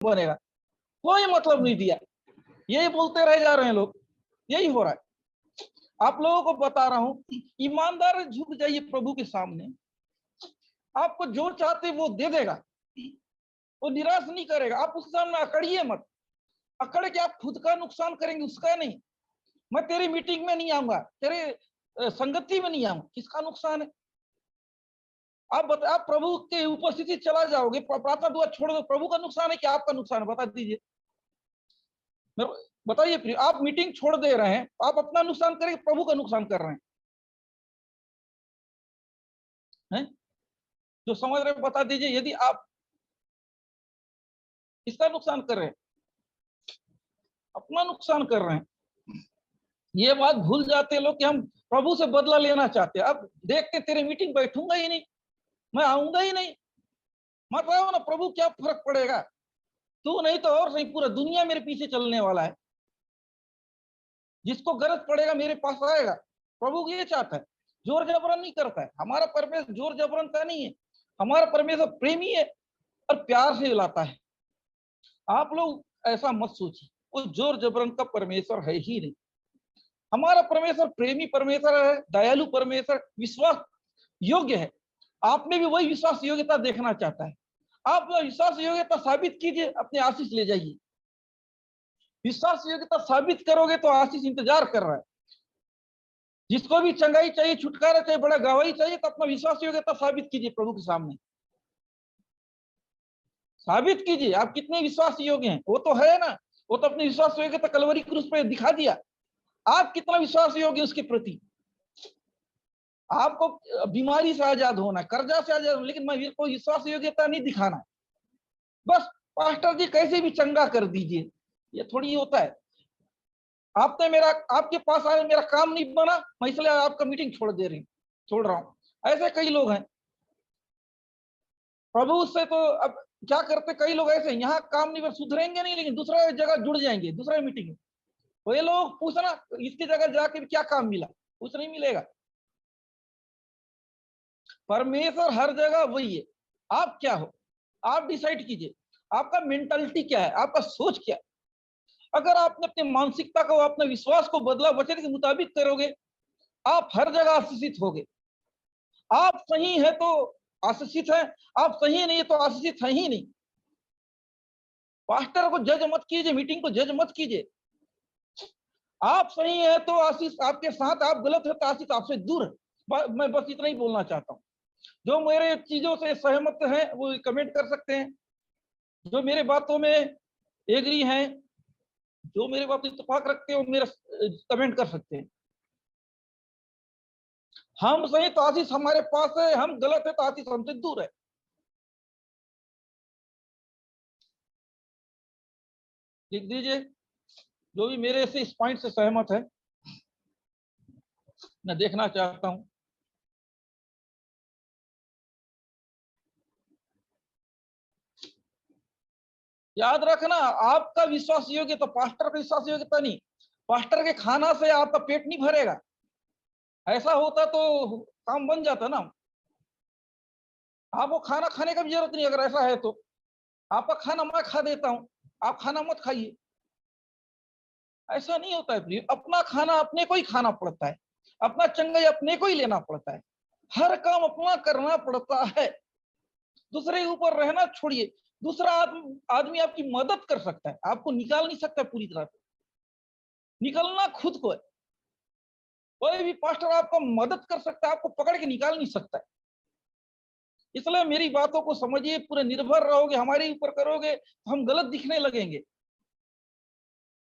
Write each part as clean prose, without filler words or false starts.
बनेगा, कोई मतलब नहीं दिया, यही बोलते रह जा रहे हैं लोग, यही हो रहा है। आप लोगों को बता रहा हूं, ईमानदार झुक जाइए प्रभु के सामने, आपको जो चाहते वो दे देगा, वो निराश नहीं करेगा। आप उसके सामने अकड़िए मत, अकड़ के आप खुद का नुकसान करेंगे, उसका नहीं। मैं तेरी मीटिंग में नहीं आऊंगा, तेरे संगति में नहीं आऊंगा, किसका नुकसान है? आप प्रभु के उपस्थिति चला जाओगे, प्रार्थना दुआ छोड़ दो, प्रभु का नुकसान है कि आपका नुकसान है? बता दीजिए, बताइए प्रिय। आप मीटिंग छोड़ दे रहे हैं, आप अपना नुकसान करेंगे, प्रभु का नुकसान कर रहे हैं? जो समझ रहे बता दीजिए, यदि आप इसका नुकसान कर रहे हैं, अपना नुकसान कर रहे हैं। ये बात भूल जाते लोग कि हम प्रभु से बदला लेना चाहते हैं। अब देखते तेरे मीटिंग बैठूंगा ही नहीं, मैं आऊंगा ही नहीं, मत आओ ना प्रभु, क्या फर्क पड़ेगा? तू नहीं तो और सही, पूरा दुनिया मेरे पीछे चलने वाला है, जिसको गरज पड़ेगा मेरे पास आएगा। प्रभु ये चाहता है, जोर जबरन नहीं करता है। हमारा परमेश्वर जोर जबरन का नहीं है, हमारा परमेश्वर प्रेमी है और प्यार से लाता है। आप लोग ऐसा मत सोचिए, वो जोर जबरन का परमेश्वर है ही नहीं। हमारा परमेश्वर प्रेमी परमेश्वर है, दयालु परमेश्वर, विश्वास योग्य है। आप में भी वही विश्वास योग्यता देखना चाहता है। आप विश्वास योग्यता साबित कीजिए, अपने आशीष ले जाइए। विश्वास योग्यता साबित करोगे तो आशीष इंतजार कर रहा है। जिसको भी चंगाई चाहिए, छुटकारा चाहिए, बड़ा गवाही चाहिए, तो अपना विश्वास योग्यता साबित कीजिए प्रभु के सामने। साबित कीजिए आप कितने विश्वास योग्य हैं। वो तो है ना, वो तो अपने विश्वास योग्यता कलवरी क्रूस पे दिखा दिया। आप कितना विश्वास योग्य उसके प्रति। आपको बीमारी से आजाद होना है, कर्जा से आजाद होना, लेकिन मैं कोई विश्वास योग्यता नहीं दिखाना है। बस पास्टर जी कैसे भी चंगा कर दीजिए, ये थोड़ी होता है। आपने मेरा, आपके पास आए, मेरा काम नहीं बना, मैं इसलिए आपका मीटिंग छोड़ रहा हूं। ऐसे कई लोग हैं। प्रभु उससे तो अब क्या करते, कई लोग ऐसे यहाँ काम नहीं, सुधरेंगे नहीं, लेकिन दूसरा जगह जुड़ जाएंगे, दूसरा मीटिंग में। तो ये लोग पूछना इसकी जगह जाके क्या काम मिला, कुछ नहीं मिलेगा। परमेश्वर हर जगह वही है। आप क्या हो, आप डिसाइड कीजिए, आपका मेंटालिटी क्या है, आपका सोच क्या है। अगर आपने अपनी मानसिकता को, अपने विश्वास को बदला, वचन के मुताबिक करोगे, आप हर जगह आशीषित होगे। आप सही है तो आशीषित है, आप सही नहीं है तो आशीषित है ही नहीं। पास्टर को जज मत कीजिए, मीटिंग को जज मत कीजिए। आप सही है तो आशीष आपके साथ, आप गलत है तो आशीष आपसे दूर है। मैं बस इतना ही बोलना चाहता हूँ। जो मेरे चीजों से सहमत हैं वो कमेंट कर सकते हैं, जो मेरे बातों में एग्री हैं, जो मेरे बात इत्तेफाक रखते हैं वो मेरा कमेंट कर सकते हैं। हम सही तो आशीष हमारे पास है, हम गलत है तो आशीष हमसे दूर है। लिख दीजिए जो भी मेरे से इस पॉइंट से सहमत है, मैं देखना चाहता हूं। याद रखना, आपका विश्वास योग्य तो पास्टर का विश्वास योग्यता नहीं। पास्टर के खाना से आपका पेट नहीं भरेगा। ऐसा होता तो काम बन जाता ना। आपको खाना खाने का भी जरूरत नहीं, अगर ऐसा है तो। आपका खाना मैं खा देता हूं, आप खाना मत खाइए। ऐसा नहीं होता है प्रिय। अपना खाना अपने को ही खाना पड़ता है, अपना चंगाई अपने को ही लेना पड़ता है, हर काम अपना करना पड़ता है। दूसरे के ऊपर रहना छोड़िए। दूसरा आदमी आपकी मदद कर सकता है, आपको निकाल नहीं सकता पूरी तरह से। निकलना खुद को है। कोई भी पास्टर आपको मदद कर सकता है, आपको पकड़ के निकाल नहीं सकता है। इसलिए मेरी बातों को समझिए, पूरे निर्भर रहोगे, हमारे ऊपर करोगे तो हम गलत दिखने लगेंगे,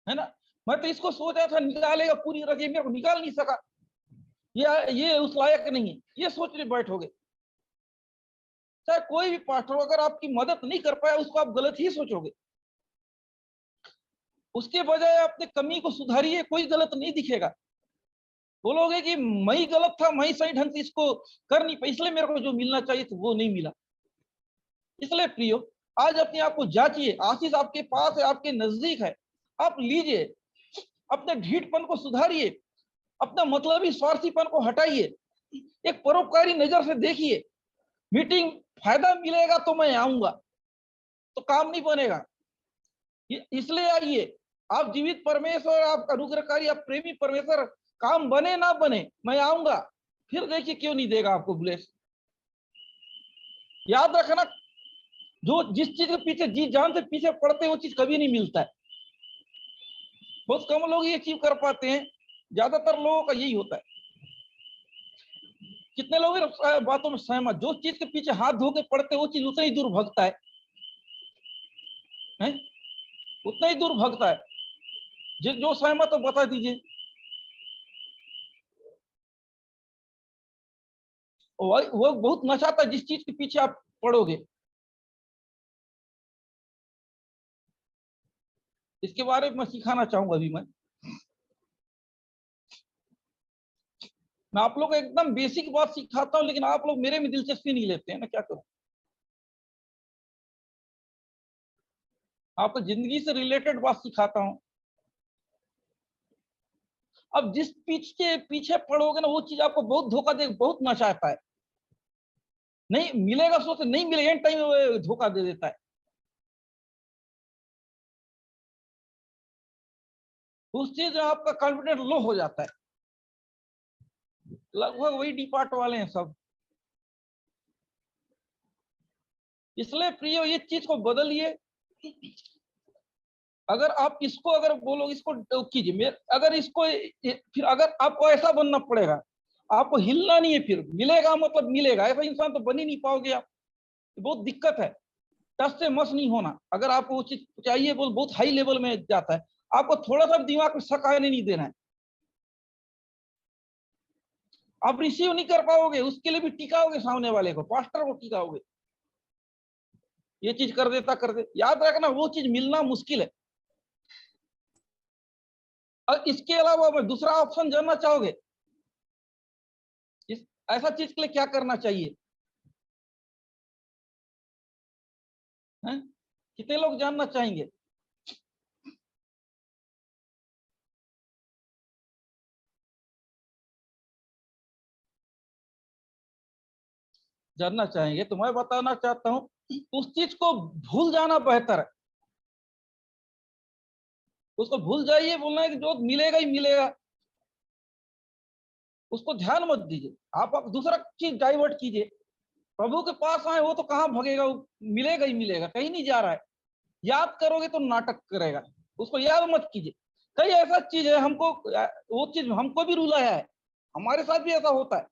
है ना। मैं तो इसको सोचा था निकालेगा पूरी तरह, मेरे को निकाल नहीं सका, ये उस लायक नहीं है, ये सोच के बैठोगे। चाहे कोई भी पास्टर हो, अगर आपकी मदद नहीं कर पाया, उसको आप गलत ही सोचोगे। उसके बजाय अपने कमी को सुधारिए, कोई गलत नहीं दिखेगा। बोलोगे कि मैं ही गलत था, मैं ही सही ढंग से इसको कर नहीं पाई, इसलिए मेरे को जो मिलना चाहिए तो वो नहीं मिला। इसलिए प्रियो, आज अपने आप को जांचिए, आशीष आपके पास है, आपके नजदीक है, आप लीजिए। अपने ढीठपन को सुधारिए, अपना मतलबी स्वार्थीपन को हटाइए, एक परोपकारी नजर से देखिए। मीटिंग फायदा मिलेगा तो मैं आऊंगा, तो काम नहीं बनेगा। इसलिए आइए, आप जीवित परमेश्वर, आप अनुग्रहकारी, आप प्रेमी परमेश्वर, काम बने ना बने मैं आऊंगा। फिर देखिए क्यों नहीं देगा आपको ब्लेस। याद रखना, जो जिस चीज के पीछे जी जान से पीछे पड़ते हैं वो चीज कभी नहीं मिलता है। बहुत कम लोग ये अचीव कर पाते हैं, ज्यादातर लोगों का यही होता है। कितने लोग बातों में सहमत, जो चीज के पीछे हाथ धो के पड़ते हैं वो चीज उतना ही दूर भगता है? उतना ही दूर भगता है। जो सहमत हो बता दीजिए। वो बहुत नशाता है जिस चीज के पीछे आप पड़ोगे। इसके बारे में मैं सिखाना चाहूंगा अभी। मैं आप लोग को एकदम बेसिक बात सिखाता हूं, लेकिन आप लोग मेरे में दिलचस्पी नहीं लेते हैं ना, क्या करूं। आपको जिंदगी से रिलेटेड बात सिखाता हूं। अब जिस पीछे पीछे पड़ोगे ना वो चीज आपको बहुत धोखा दे, बहुत नचाता है। नहीं मिलेगा सोच, नहीं मिलेगा एंड टाइम में धोखा दे देता है। उस चीज में आपका कॉन्फिडेंस लो हो जाता है। लगभग वही डिपार्ट वाले हैं सब। इसलिए प्रियो ये चीज को बदलिए। अगर आप इसको अगर बोलो इसको कीजिए, मेरे अगर इसको फिर अगर आपको ऐसा बनना पड़ेगा, आपको हिलना नहीं है, फिर मिलेगा मतलब मिलेगा, ऐसा इंसान तो बन ही नहीं पाओगे आप। बहुत दिक्कत है। टस से मस नहीं होना। अगर आपको वो चीज चाहिए वो बहुत हाई लेवल में जाता है, आपको थोड़ा सा दिमाग में शक आने नहीं देना है। आप रिसीव नहीं कर पाओगे, उसके लिए भी टिकाओगे, सामने वाले को, पास्टर को टिकाओगे। ये चीज कर देता कर दे, याद रखना वो चीज मिलना मुश्किल है। और इसके अलावा मैं दूसरा ऑप्शन जानना चाहोगे, इस ऐसा चीज के लिए क्या करना चाहिए है? कितने लोग जानना चाहेंगे? जानना चाहेंगे तो मैं बताना चाहता हूं, उस चीज को भूल जाना बेहतर है। उसको भूल जाइए, बोलना है कि जो मिलेगा ही मिलेगा, उसको ध्यान मत दीजिए। आप दूसरा चीज डाइवर्ट कीजिए। प्रभु के पास आए, वो तो कहाँ भगेगा, मिलेगा ही मिलेगा, कहीं नहीं जा रहा है। याद करोगे तो नाटक करेगा, उसको याद मत कीजिए। कई ऐसा चीज है, हमको वो चीज हमको भी रुलाया है, हमारे साथ भी ऐसा होता है।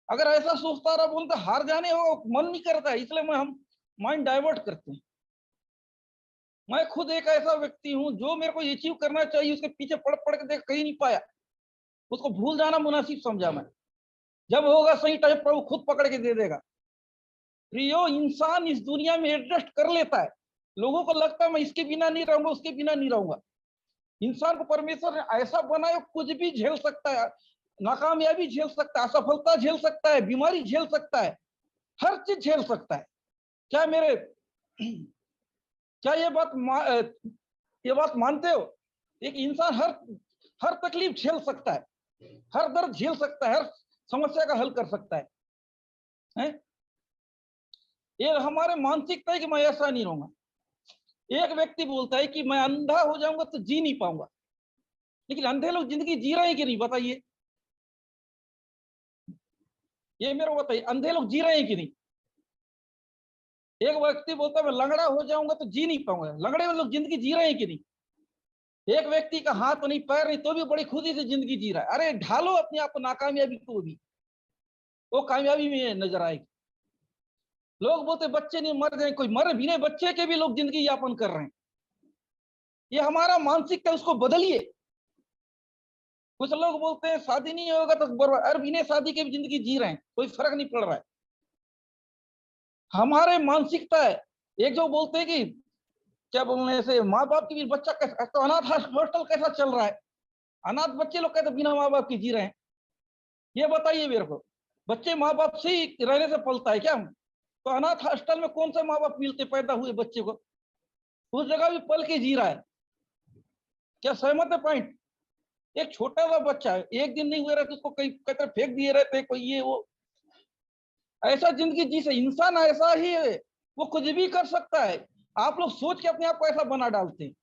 अगर ऐसा सोचता रहा, बोलते हार जाने हो, मन नहीं करता है, इसलिए हम माइंड डाइवर्ट करते हैं। मैं खुद एक ऐसा व्यक्ति हूं जो मेरे को अचीव करना चाहिए, उसके पीछे पड़ पड़ के देख कहीं नहीं पाया, उसको भूल जाना मुनासिब समझा मैं। जब होगा सही टाइम प्रभु खुद पकड़ के दे देगा। प्रियो, इंसान इस दुनिया में एडजस्ट कर लेता है। लोगों को लगता है मैं इसके बिना नहीं रहूंगा, उसके बिना नहीं रहूंगा। इंसान को परमेश्वर ने ऐसा बनाया, कुछ भी झेल सकता है, नाकामयाबी झेल सकता है, असफलता झेल सकता है, बीमारी झेल सकता है, हर चीज झेल सकता है। क्या मेरे क्या ये बात मानते हो? एक इंसान हर तकलीफ झेल सकता है, हर दर्द झेल सकता है, हर समस्या का हल कर सकता है? ये हमारे मानसिकता है कि मैं ऐसा नहीं रहूंगा। एक व्यक्ति बोलता है कि मैं अंधा हो जाऊंगा तो जी नहीं पाऊंगा, लेकिन अंधे लोग जिंदगी जी रहे हैं कि नहीं बताइए? ये मेरे को बताइए, अंधे लोग जी रहे हैं कि नहीं? एक व्यक्ति बोलता है मैं लंगड़ा हो जाऊंगा तो जी नहीं पाऊंगा, लंगड़े लोग जिंदगी जी रहे हैं कि नहीं? एक व्यक्ति का हाथ नहीं, पैर नहीं, तो भी बड़ी खुशी से जिंदगी जी रहा है। अरे ढालो अपने आप को नाकामयाबी को भी, वो कामयाबी में नजर आएगी। लोग बोलते बच्चे नहीं मर गए, कोई मर भी नहीं, बच्चे के भी लोग जिंदगी यापन कर रहे हैं। ये हमारा मानसिकता, उसको बदलिए। कुछ लोग बोलते हैं शादी नहीं होगा तो बर्बाद, अरे बिना शादी के भी जिंदगी जी रहे हैं, कोई फर्क नहीं पड़ रहा है। हमारे मानसिकता है। एक जो बोलते हैं कि क्या बोलने से माँ बाप की भी बच्चा कैसा, तो अनाथ हॉस्टल कैसा चल रहा है? अनाथ बच्चे लोग कहते बिना माँ बाप के जी रहे हैं। ये बताइए मेरे को, बच्चे माँ बाप से ही रहने से पलता है क्या? तो अनाथ हॉस्टल में कौन से माँ बाप मिलते पैदा हुए बच्चे को? उस जगह भी पल के जी रहा है। क्या सहमत है पॉइंट? एक छोटा सा बच्चा है, एक दिन नहीं हुए रहते उसको कहीं कहते फेंक दिए रहते, कोई ये वो। ऐसा जिंदगी जी से इंसान ऐसा ही है, वो कुछ भी कर सकता है। आप लोग सोच के अपने आप को ऐसा बना डालते हैं,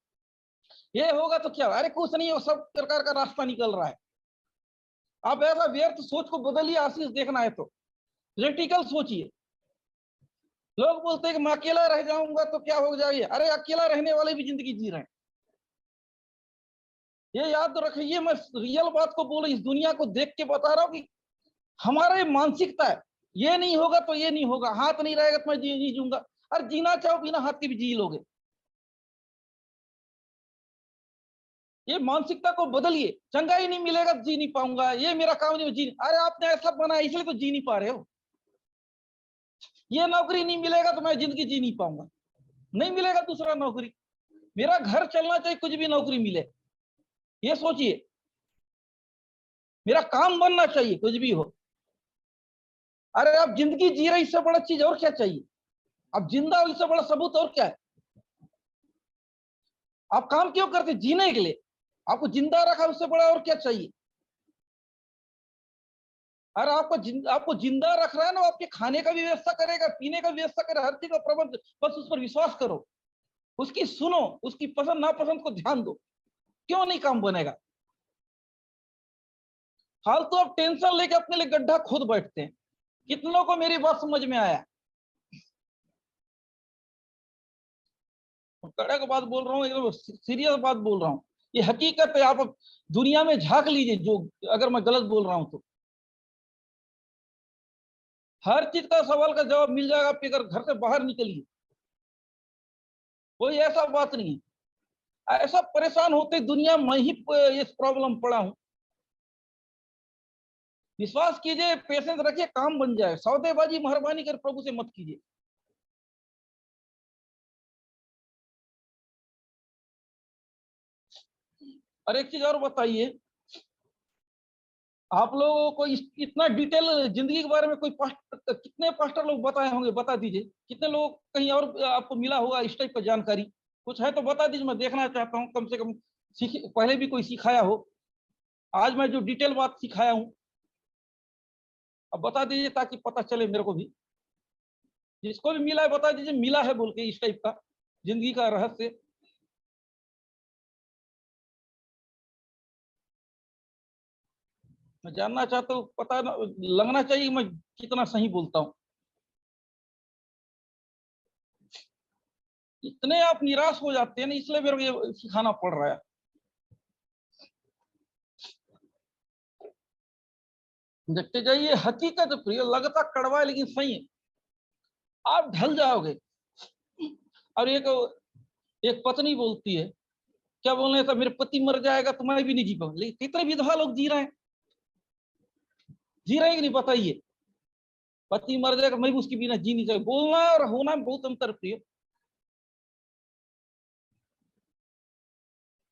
ये होगा तो क्या, अरे कुछ नहीं हो, सब प्रकार का रास्ता निकल रहा है। आप ऐसा व्यर्थ सोच को बदलिए, आशीष देखना है तो प्रैक्टिकल सोचिए। लोग बोलते हैं कि मैं अकेला रह जाऊंगा तो क्या हो जाएगा, अरे अकेला रहने वाले भी जिंदगी जी रहे हैं। ये याद रखिए, मैं रियल बात को बोल, इस दुनिया को देख के बता रहा हूँ कि हमारा ये मानसिकता है, ये नहीं होगा तो ये नहीं होगा, हाथ नहीं रहेगा तो मैं जी नहीं जूंगा। अरे जीना चाहो बिना हाथ के भी जी लोगे। ये मानसिकता को बदलिए, चंगा ही नहीं मिलेगा तो जी नहीं पाऊंगा, ये मेरा काम नहीं, जी, अरे आपने ऐसा बनाया इसलिए तो जी नहीं पा रहे हो। ये नौकरी नहीं मिलेगा तो मैं जिंदगी जी नहीं पाऊंगा, नहीं मिलेगा दूसरा नौकरी, मेरा घर चलना चाहिए कुछ भी नौकरी मिले, ये सोचिए। मेरा काम बनना चाहिए कुछ भी हो। अरे आप जिंदगी जी रहे, इससे बड़ा चीज और क्या चाहिए? आप जिंदा हो, इससे बड़ा सबूत और क्या है? आप काम क्यों करते? जीने के लिए। आपको जिंदा रखा, उससे बड़ा और क्या चाहिए? अरे आपको जिंदा रख रहा है ना, आपके खाने का भी व्यवस्था करेगा, पीने का भी व्यवस्था करेगा, हर चीज का प्रबंध, बस उस पर विश्वास करो, उसकी सुनो, उसकी पसंद नापसंद को ध्यान दो, क्यों नहीं काम बनेगा? फालतू आप टेंशन लेके अपने लिए गड्ढा खुद बैठते हैं। कितनों को मेरी बात समझ में आया? कड़क बात बोल रहा हूँ, एकदम सीरियस बात बोल रहा हूँ, ये हकीकत है। आप दुनिया में झांक लीजिए, जो अगर मैं गलत बोल रहा हूं तो हर चीज का सवाल का जवाब मिल जाएगा, आप अगर घर से बाहर निकलिए। कोई ऐसा बात नहीं है, ऐसा परेशान होते दुनिया में ही इस प्रॉब्लम पड़ा हूं। विश्वास कीजिए, पेशेंस रखिए, काम बन जाए। सौदेबाजी मेहरबानी कर प्रभु से मत कीजिए। और एक चीज और बताइए, आप लोगों को इतना डिटेल जिंदगी के बारे में कोई कितने पास्टर लोग बताए होंगे, बता दीजिए। कितने लोग कहीं और आपको मिला होगा इस टाइप का जानकारी? कुछ है तो बता दीजिए, मैं देखना चाहता हूँ, कम से कम सीख, पहले भी कोई सिखाया हो। आज मैं जो डिटेल बात सिखाया हूँ, अब बता दीजिए ताकि पता चले मेरे को भी। जिसको भी मिला है बता दीजिए, मिला है बोल के, इस टाइप का जिंदगी का रहस्य। मैं जानना चाहता हूँ, पता लगना चाहिए मैं कितना सही बोलता हूँ। इतने आप निराश हो जाते हैं ना, इसलिए मेरे को ये सिखाना पड़ रहा है। देखते जाइए, हकीकत प्रिय लगता कड़वा है लेकिन सही है। आप ढल जाओगे। और एक पत्नी बोलती है, क्या बोलने था, मेरे पति मर जाएगा तो मैं भी नहीं जी पाऊंगा। लेकिन कितने विधवा लोग जी रहे हैं, जी रहे हैं कि नहीं बताइए? पति मर जाएगा मैं भी उसके बिना जी नहीं सकता। बोलना और होना में बहुत अंतर प्रिय।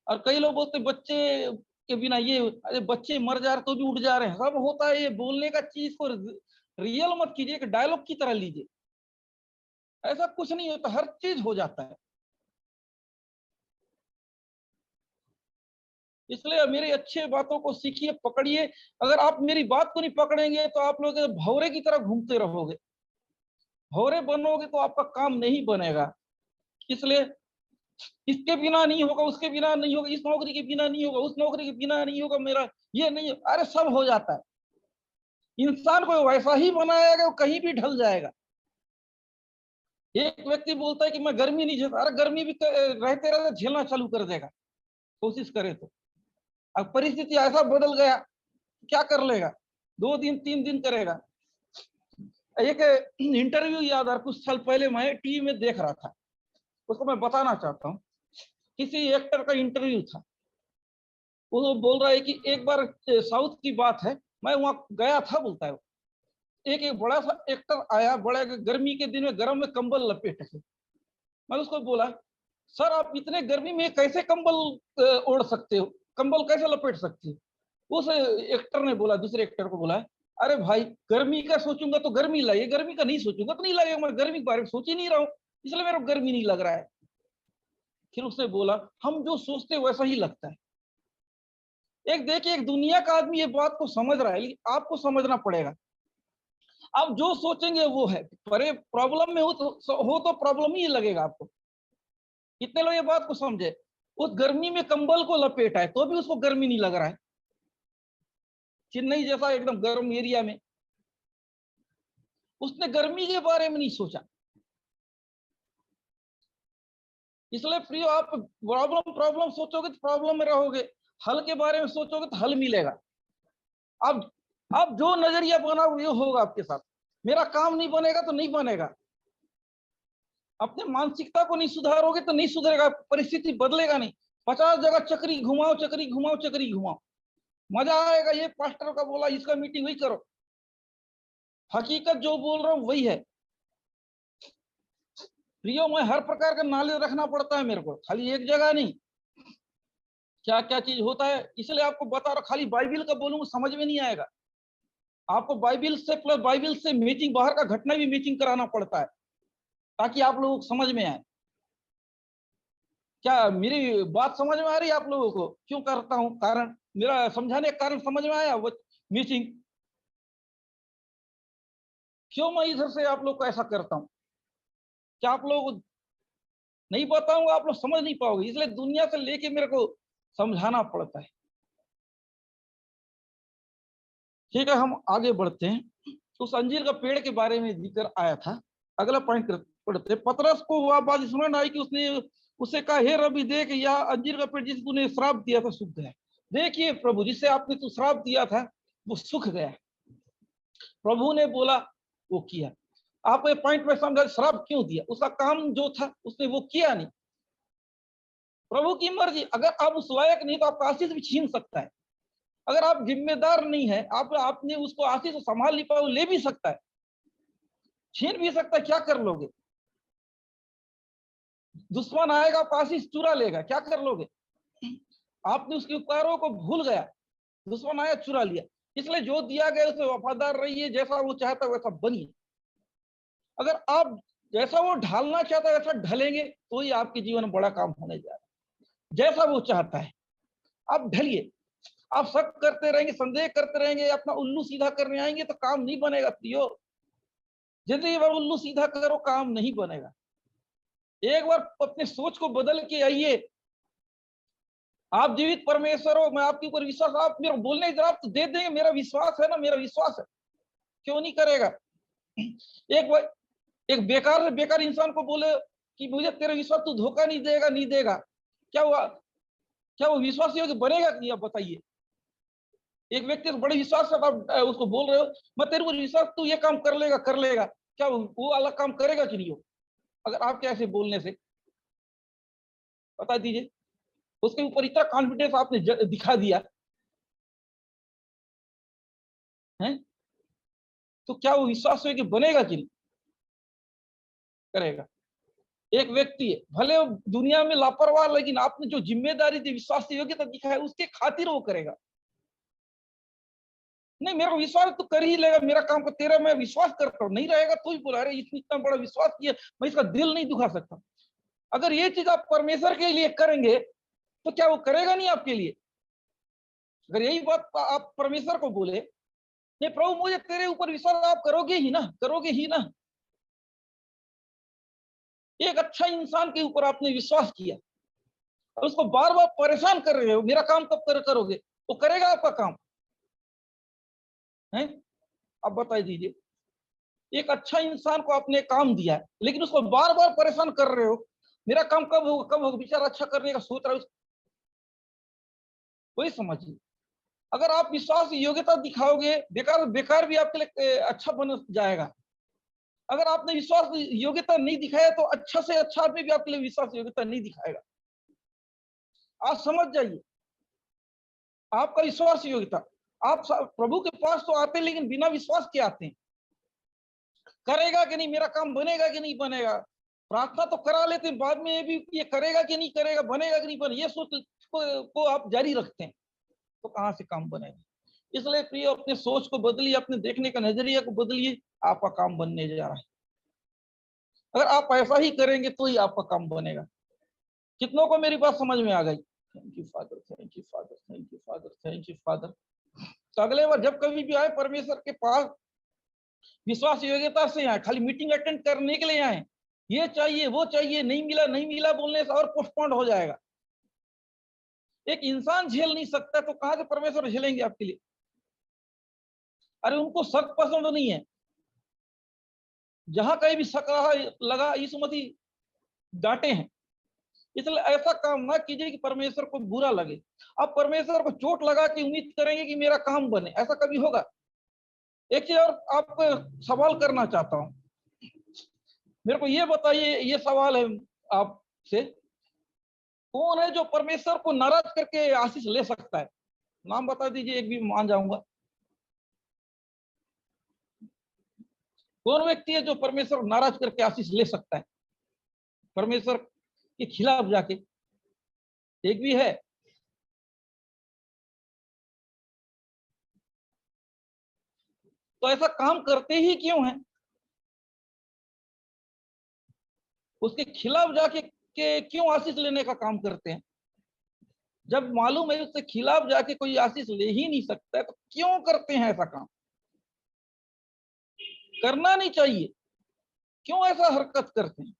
और कई लोग बोलते बच्चे के बिना ये, अरे बच्चे मर जा रहे तो भी उठ जा रहे हैं, सब होता है। ये बोलने का चीज को रियल मत कीजिए, कि डायलॉग की तरह लीजिए। ऐसा कुछ नहीं होता, हर चीज हो जाता है। इसलिए मेरी अच्छी बातों को सीखिए, पकड़िए। अगर आप मेरी बात को नहीं पकड़ेंगे तो आप लोग भौरे की तरह घूमते रहोगे। भौरे बनोगे तो आपका काम नहीं बनेगा। इसलिए इसके बिना नहीं होगा, उसके बिना नहीं होगा, इस नौकरी के बिना नहीं होगा, उस नौकरी के बिना नहीं होगा, मेरा ये नहीं, अरे सब हो जाता है। इंसान को वैसा ही बनाया गया, वो कहीं भी ढल जाएगा। एक व्यक्ति बोलता है कि मैं गर्मी नहीं झेलता, अरे गर्मी भी रहते रहते झेलना चालू कर देगा, कोशिश करे तो। अब परिस्थिति ऐसा बदल गया, क्या कर लेगा? 2 दिन 3 दिन करेगा। एक इंटरव्यू याद आ, कुछ साल पहले मैं टीवी में देख रहा था, उसको मैं बताना चाहता हूँ। किसी एक्टर का इंटरव्यू था। वो बोल रहा है कि एक बार साउथ की बात है, मैं वहां गया था, बोलता है। एक बड़ा सा एक्टर आया, बड़ा गर्मी के दिन में गर्म में कंबल लपेट के। मैं उसको बोला, सर आप इतने गर्मी में कैसे कंबल ओढ़ सकते हो, कंबल कैसे लपेट सकते हो? उस एक्टर ने बोला, दूसरे एक्टर को बोला, अरे भाई गर्मी का सोचूंगा तो गर्मी लगे, गर्मी का नहीं सोचूंगा तो नहीं लगेगा, मैं गर्मी के बारे में सोच ही नहीं रहा हूँ, इसलिए मेरे को गर्मी नहीं लग रहा है। फिर उसने बोला, हम जो सोचते वैसा ही लगता है। एक देखिए, एक दुनिया का आदमी ये बात को समझ रहा है, लेकिन आपको समझना पड़ेगा। आप जो सोचेंगे वो है। परे प्रॉब्लम में हो तो प्रॉब्लम ही लगेगा आपको। कितने लोग ये बात को समझे? उस गर्मी में कंबल को लपेटा है तो भी उसको गर्मी नहीं लग रहा है। चेन्नई जैसा एकदम गर्म एरिया में उसने गर्मी के बारे में नहीं सोचा। इसलिए प्रियो, आप प्रॉब्लम प्रॉब्लम सोचोगे तो प्रॉब्लम में रहोगे, हल के बारे में सोचोगे तो हल मिलेगा। अब जो नजरिया बना वो होगा आपके साथ। मेरा काम नहीं बनेगा तो नहीं बनेगा। अपने मानसिकता को नहीं सुधारोगे तो नहीं सुधरेगा, परिस्थिति बदलेगा नहीं। 50 जगह चक्री घुमाओ, चक्री घुमाओ, चक्री घुमाओ, मजा आएगा। ये पास्टर का बोला, इसका मीटिंग वही करो। हकीकत जो बोल रहा हूं वही है प्रियो। मैं हर प्रकार का नॉलेज रखना पड़ता है मेरे को, खाली एक जगह नहीं, क्या क्या चीज होता है। इसलिए आपको बता रहा, खाली बाइबिल का बोलूंगा समझ में नहीं आएगा। आपको बाइबिल से प्लस बाइबिल से मैचिंग, बाहर का घटना भी मैचिंग कराना पड़ता है ताकि आप लोगों को समझ में आए। क्या मेरी बात समझ में आ रही है आप लोगों को? क्यों करता हूं, कारण मेरा समझाने का कारण समझ में आया वो मैचिंग? क्यों मैं इधर से आप लोग को ऐसा करता हूं? क्या आप लोग नहीं बताऊंगा आप लोग समझ नहीं पाओगे, इसलिए दुनिया से लेके मेरे को समझाना पड़ता है। ठीक है, हम आगे बढ़ते हैं। उस अंजीर का पेड़ के बारे में जिक्र आया था। अगला पॉइंट पढ़ते। पतरस को वह बात स्मरण आई कि उसने उसे कहा, हे रबी, देख यह अंजीर का पेड़ जिसे तूने श्राप दिया था सूख गया। देखिए प्रभु, जिसे आपने तू श्राप दिया था वो सूख गया। प्रभु ने बोला, वो किया। आपको ये पॉइंट में समझा श्राप क्यों दिया? उसका काम जो था उसने वो किया नहीं। प्रभु की मर्जी। अगर आप उस लायक नहीं तो आपका आशीष भी छीन सकता है। अगर आप जिम्मेदार नहीं है, आपने उसको आशीष से संभाल नहीं पाए, ले भी सकता है, छीन भी सकता है। क्या कर लोगे? दुश्मन आएगा, आप आशीष चुरा लेगा, क्या कर लोगे? आपने उसके उपकारों को भूल गया, दुश्मन आया चुरा लिया। इसलिए जो दिया गया उसमें वफादार रहिए, जैसा वो चाहता है वैसा बनिए। अगर आप जैसा वो ढालना चाहता है वैसा ढलेंगे तो ही आपके जीवन में बड़ा काम होने जा रहा है। जैसा वो चाहता है आप ढलिए। आप शक करते रहेंगे, संदेह करते रहेंगे, अपना उल्लू सीधा करने आएंगे तो काम नहीं बनेगा प्रियो। जितनी बार उल्लू सीधा करो काम नहीं बनेगा। एक बार अपने सोच को बदल के आइए। आप जीवित परमेश्वर हो, मैं आपके ऊपर विश्वास, आप मेरे बोलने की जवाब तो दे देंगे, मेरा विश्वास है ना, मेरा विश्वास है, क्यों नहीं करेगा? एक बार एक बेकार से बेकार इंसान को बोले कि मुझे तेरा विश्वास तू धोखा नहीं देगा, नहीं देगा, क्या हुआ? क्या वो विश्वास योग्य बनेगा कि नहीं? आप बताइए। एक व्यक्ति से बड़े विश्वास से आप उसको बोल रहे हो, मैं तेरे को विश्वास, तू ये काम कर लेगा, क्या वो अलग काम करेगा कि नहीं? हो अगर आपके ऐसे बोलने से, बता दीजिए। उसके ऊपर इतना कॉन्फिडेंस आपने दिखा दिया है, तो क्या वो विश्वास योग्य बनेगा कि नहीं करेगा? एक व्यक्ति है, भले वो दुनिया में लापरवाह, लेकिन आपने जो जिम्मेदारी दी, विश्वास योग्यता दिखाया, उसके खातिर वो करेगा। नहीं, मेरा विश्वास तो कर ही लेगा, मेरा काम को तेरा मैं विश्वास करता हूँ, नहीं रहेगा तो ही बोला, अरे इसने इतना बड़ा विश्वास किया, मैं इसका दिल नहीं दुखा सकता। अगर ये चीज आप परमेश्वर के लिए करेंगे तो क्या वो करेगा नहीं आपके लिए? अगर यही बात आप परमेश्वर को बोले, नहीं प्रभु मुझे तेरे ऊपर विश्वास, आप करोगे ही ना, करोगे ही ना। एक अच्छा इंसान के ऊपर आपने विश्वास किया और उसको बार बार परेशान कर रहे हो, मेरा काम कब करोगे? वो करेगा आपका काम है? आप बता दीजिए। एक अच्छा इंसान को आपने काम दिया है लेकिन उसको बार बार परेशान कर रहे हो, मेरा काम कब होगा, कब होगा, बेचारा अच्छा करने का सोच रहा है, वही समझिए। अगर आप विश्वास योग्यता दिखाओगे, बेकार बेकार भी आपके लिए अच्छा बन जाएगा। अगर आपने विश्वास योग्यता नहीं दिखाया तो अच्छा से अच्छा आदमी भी आपके लिए विश्वास योग्यता नहीं दिखाएगा। आप समझ जाइए, आपका विश्वास योग्यता, आप प्रभु के पास तो आते हैं लेकिन बिना विश्वास के आते हैं। करेगा कि नहीं, मेरा काम बनेगा कि नहीं बनेगा, प्रार्थना तो करा लेते हैं, बाद में ये भी ये करेगा कि नहीं करेगा, बनेगा कि नहीं बनेगा, ये सोच को आप जारी रखते हैं तो कहां से काम बनेगा? इसलिए प्रिय, अपने सोच को बदलिए, अपने देखने का नजरिया को बदलिए, आपका काम बनने जा रहा है। अगर आप ऐसा ही करेंगे तो ही आपका काम बनेगा। कितनों को मेरी बात समझ में आ गई? Thank you father, thank you father, thank you father, thank you father. तो अगले बार जब कभी भी आए परमेश्वर के पास, विश्वास योग्यता से आए, खाली मीटिंग अटेंड करने के लिए आए, ये चाहिए वो चाहिए, नहीं मिला बोलने से और पोस्टपोन्ड हो जाएगा। एक इंसान झेल नहीं सकता तो कहां से परमेश्वर झेलेंगे आपके लिए? अरे उनको शक पसंद नहीं है। जहां कहीं भी शक रहा लगा यीशु मसीह डांटे हैं। इसलिए ऐसा काम ना कीजिए कि परमेश्वर को बुरा लगे। अब परमेश्वर को चोट लगा के उम्मीद करेंगे कि मेरा काम बने, ऐसा कभी होगा? एक चीज और आपको सवाल करना चाहता हूं। मेरे को ये बताइए, ये सवाल है आपसे, कौन है जो परमेश्वर को नाराज करके आशीष ले सकता है? नाम बता दीजिए, एक भी मान जाऊंगा। कौन व्यक्ति है जो परमेश्वर को नाराज करके आशीष ले सकता है परमेश्वर के खिलाफ जाके? एक भी है? तो ऐसा काम करते ही क्यों है? उसके खिलाफ जाके क्यों आशीष लेने का काम करते हैं? जब मालूम है उसके खिलाफ जाके कोई आशीष ले ही नहीं सकता है तो क्यों करते हैं ऐसा काम? करना नहीं चाहिए। क्यों ऐसा हरकत करते हैं?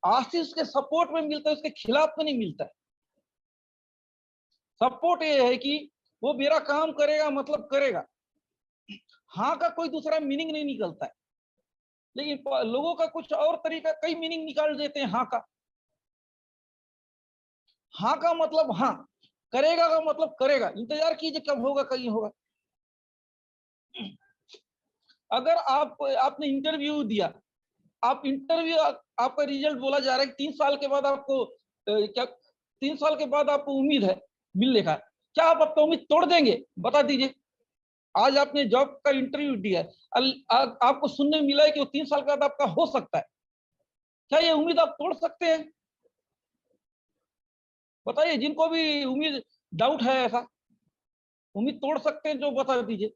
आशीष उसके सपोर्ट में मिलता है, उसके खिलाफ में नहीं मिलता है। सपोर्ट ये है कि वो मेरा काम करेगा, मतलब करेगा। हाँ का कोई दूसरा मीनिंग नहीं निकलता है, लेकिन लोगों का कुछ और तरीका, कई मीनिंग निकाल देते हैं हाँ का। हाँ का मतलब हाँ, करेगा का मतलब करेगा, इंतजार कीजिए कब होगा, कहीं होगा। अगर आपने इंटरव्यू दिया, आप इंटरव्यू, आपका रिजल्ट बोला जा रहा है कि 3 साल के बाद आपको क्या 3 साल के बाद आपको उम्मीद है मिलने का, क्या आप अपना उम्मीद तोड़ देंगे? बता दीजिए। आज आपने जॉब का इंटरव्यू दिया है, आपको सुनने मिला है कि वो 3 साल के बाद आपका हो सकता है, क्या ये उम्मीद आप तोड़ सकते हैं? बताइए, जिनको भी उम्मीद, डाउट है ऐसा, उम्मीद तोड़ सकते हैं जो, बता दीजिए।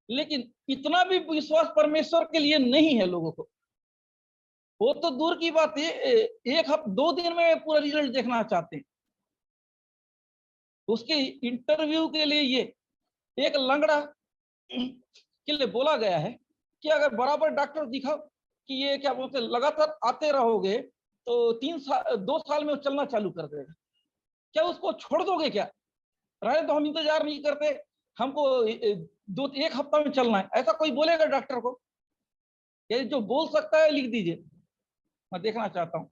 लेकिन इतना भी विश्वास परमेश्वर के लिए नहीं है लोगों को। वो तो दूर की बात है, एक हफ्ते 2 दिन में पूरा रिजल्ट देखना चाहते हैं। उसके इंटरव्यू के लिए ये एक लंगड़ा के लिए बोला गया है कि अगर बराबर डॉक्टर दिखाओ कि ये क्या बोलते लगातार आते रहोगे तो 3 साल 2 साल में वो चलना चालू कर देगा, क्या उसको छोड़ दोगे क्या? रहे तो हम इंतजार नहीं करते, हमको 1 हफ्ता में चलना है, ऐसा कोई बोलेगा डॉक्टर को? ये जो बोल सकता है लिख दीजिए, मैं देखना चाहता हूँ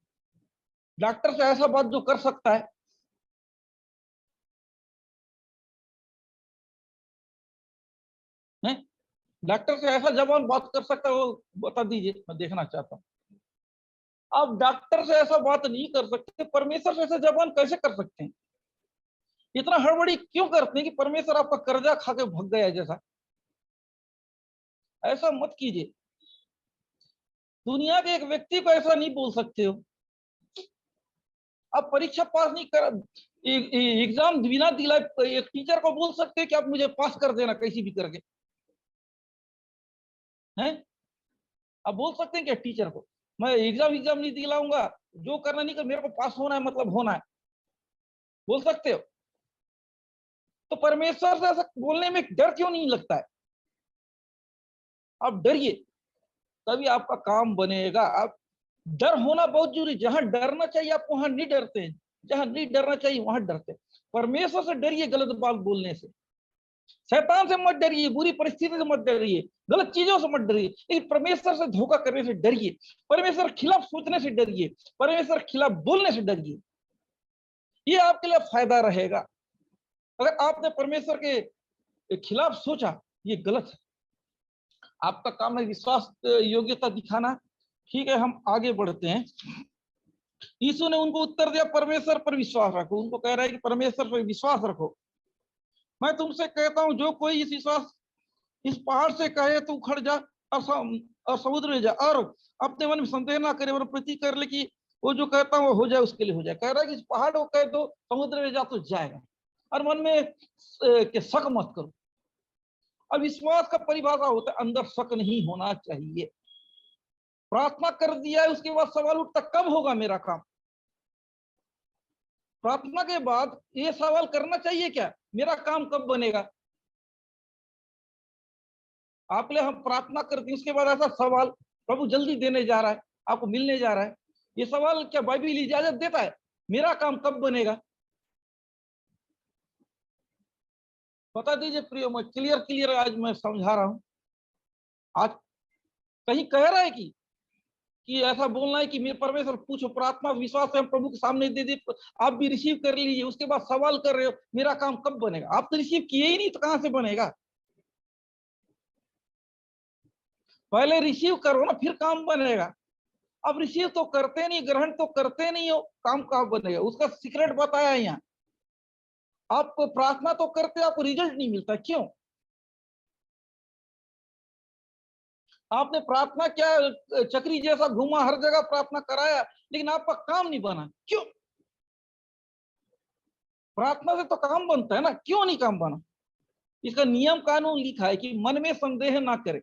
डॉक्टर से ऐसा बात जो कर सकता है। डॉक्टर से ऐसा जबान बात कर सकता है, वो बता दीजिए, मैं देखना चाहता हूँ। आप डॉक्टर से ऐसा बात नहीं कर सकते, परमेश्वर से ऐसा जबान कैसे कर सकते हैं? इतना हड़बड़ी क्यों करते हैं कि परमेश्वर आपका कर्जा खा के भग गया जैसा? ऐसा मत कीजिए। दुनिया के एक व्यक्ति को ऐसा नहीं बोल सकते हो। आप परीक्षा पास नहीं कर, एग्जाम बिना दिलाए एक टीचर को बोल सकते हैं कि आप मुझे पास कर देना कैसी भी करके? हैं? आप बोल सकते हैं क्या टीचर को, मैं एग्जाम नहीं दिलाऊंगा, जो करना नहीं कर, मेरे को पास होना है मतलब होना है? बोल सकते हो? तो परमेश्वर से ऐसा बोलने में डर क्यों नहीं लगता है? आप डरिए, तभी आपका काम बनेगा। आप, डर होना बहुत जरूरी। जहां डरना चाहिए आप वहां नहीं डरते हैं, जहां नहीं डरना चाहिए वहां डरते हैं। परमेश्वर से डरिए गलत बात बोलने से, शैतान से मत डरिए, बुरी परिस्थिति से मत डरिए, गलत चीजों से मत डरिए, लेकिन परमेश्वर से धोखा करने से डरिए, परमेश्वर के खिलाफ सोचने से डरिए, परमेश्वर के खिलाफ बोलने से डरिए। ये आपके लिए फायदा रहेगा। अगर आपने परमेश्वर के खिलाफ सोचा, ये गलत है। आपका काम है विश्वास योग्यता दिखाना। ठीक है, हम आगे बढ़ते हैं। यीशु ने उनको उत्तर दिया, परमेश्वर पर विश्वास रखो। उनको कह रहा है कि परमेश्वर पर विश्वास रखो। मैं तुमसे कहता हूं, जो कोई इस पहाड़ से कहे तो उखड़ जा और समुद्र में जा, और अपने मन में संदेह ना करे और प्रति कर ले कि वो जो कहता हूं वो हो जाए, उसके लिए हो जाए। कह रहा है कि इस पहाड़ को कह दो समुद्र में जा तो जाएगा, और मन में के शक मत करो। अब विश्वास का परिभाषा होता है अंदर शक नहीं होना चाहिए। प्रार्थना कर दिया है, उसके बाद सवाल उठता कब होगा मेरा काम? प्रार्थना के बाद ये सवाल करना चाहिए क्या, मेरा काम कब बनेगा? आपके लिए हम प्रार्थना करते हैं, उसके बाद ऐसा सवाल प्रभु जल्दी देने जा रहा है, आपको मिलने जा रहा है, ये सवाल क्या बाइबल इजाजत देता है? मेरा काम कब बनेगा? बता दीजिए प्रियो, मैं क्लियर आज मैं समझा रहा हूं। आज कहीं कह रहा है कि ऐसा बोलना है कि मेरे परमेश्वर पूछो, प्रार्थना विश्वास से हम प्रभु के सामने दे दे, आप भी रिसीव कर लीजिए, उसके बाद सवाल कर रहे हो मेरा काम कब बनेगा? आप तो रिसीव किए ही नहीं तो कहां से बनेगा? पहले रिसीव करो ना, फिर काम बनेगा। अब रिसीव तो करते नहीं, ग्रहण तो करते नहीं हो, काम कहां बनेगा? उसका सीक्रेट बताया है यहाँ। आप प्रार्थना तो करते, आपको रिजल्ट नहीं मिलता, क्यों? आपने प्रार्थना क्या, चक्री जैसा घूमा, हर जगह प्रार्थना कराया, लेकिन आपका काम नहीं बना, क्यों? प्रार्थना से तो काम बनता है ना, क्यों नहीं काम बना? इसका नियम कानून लिखा है कि मन में संदेह ना करे।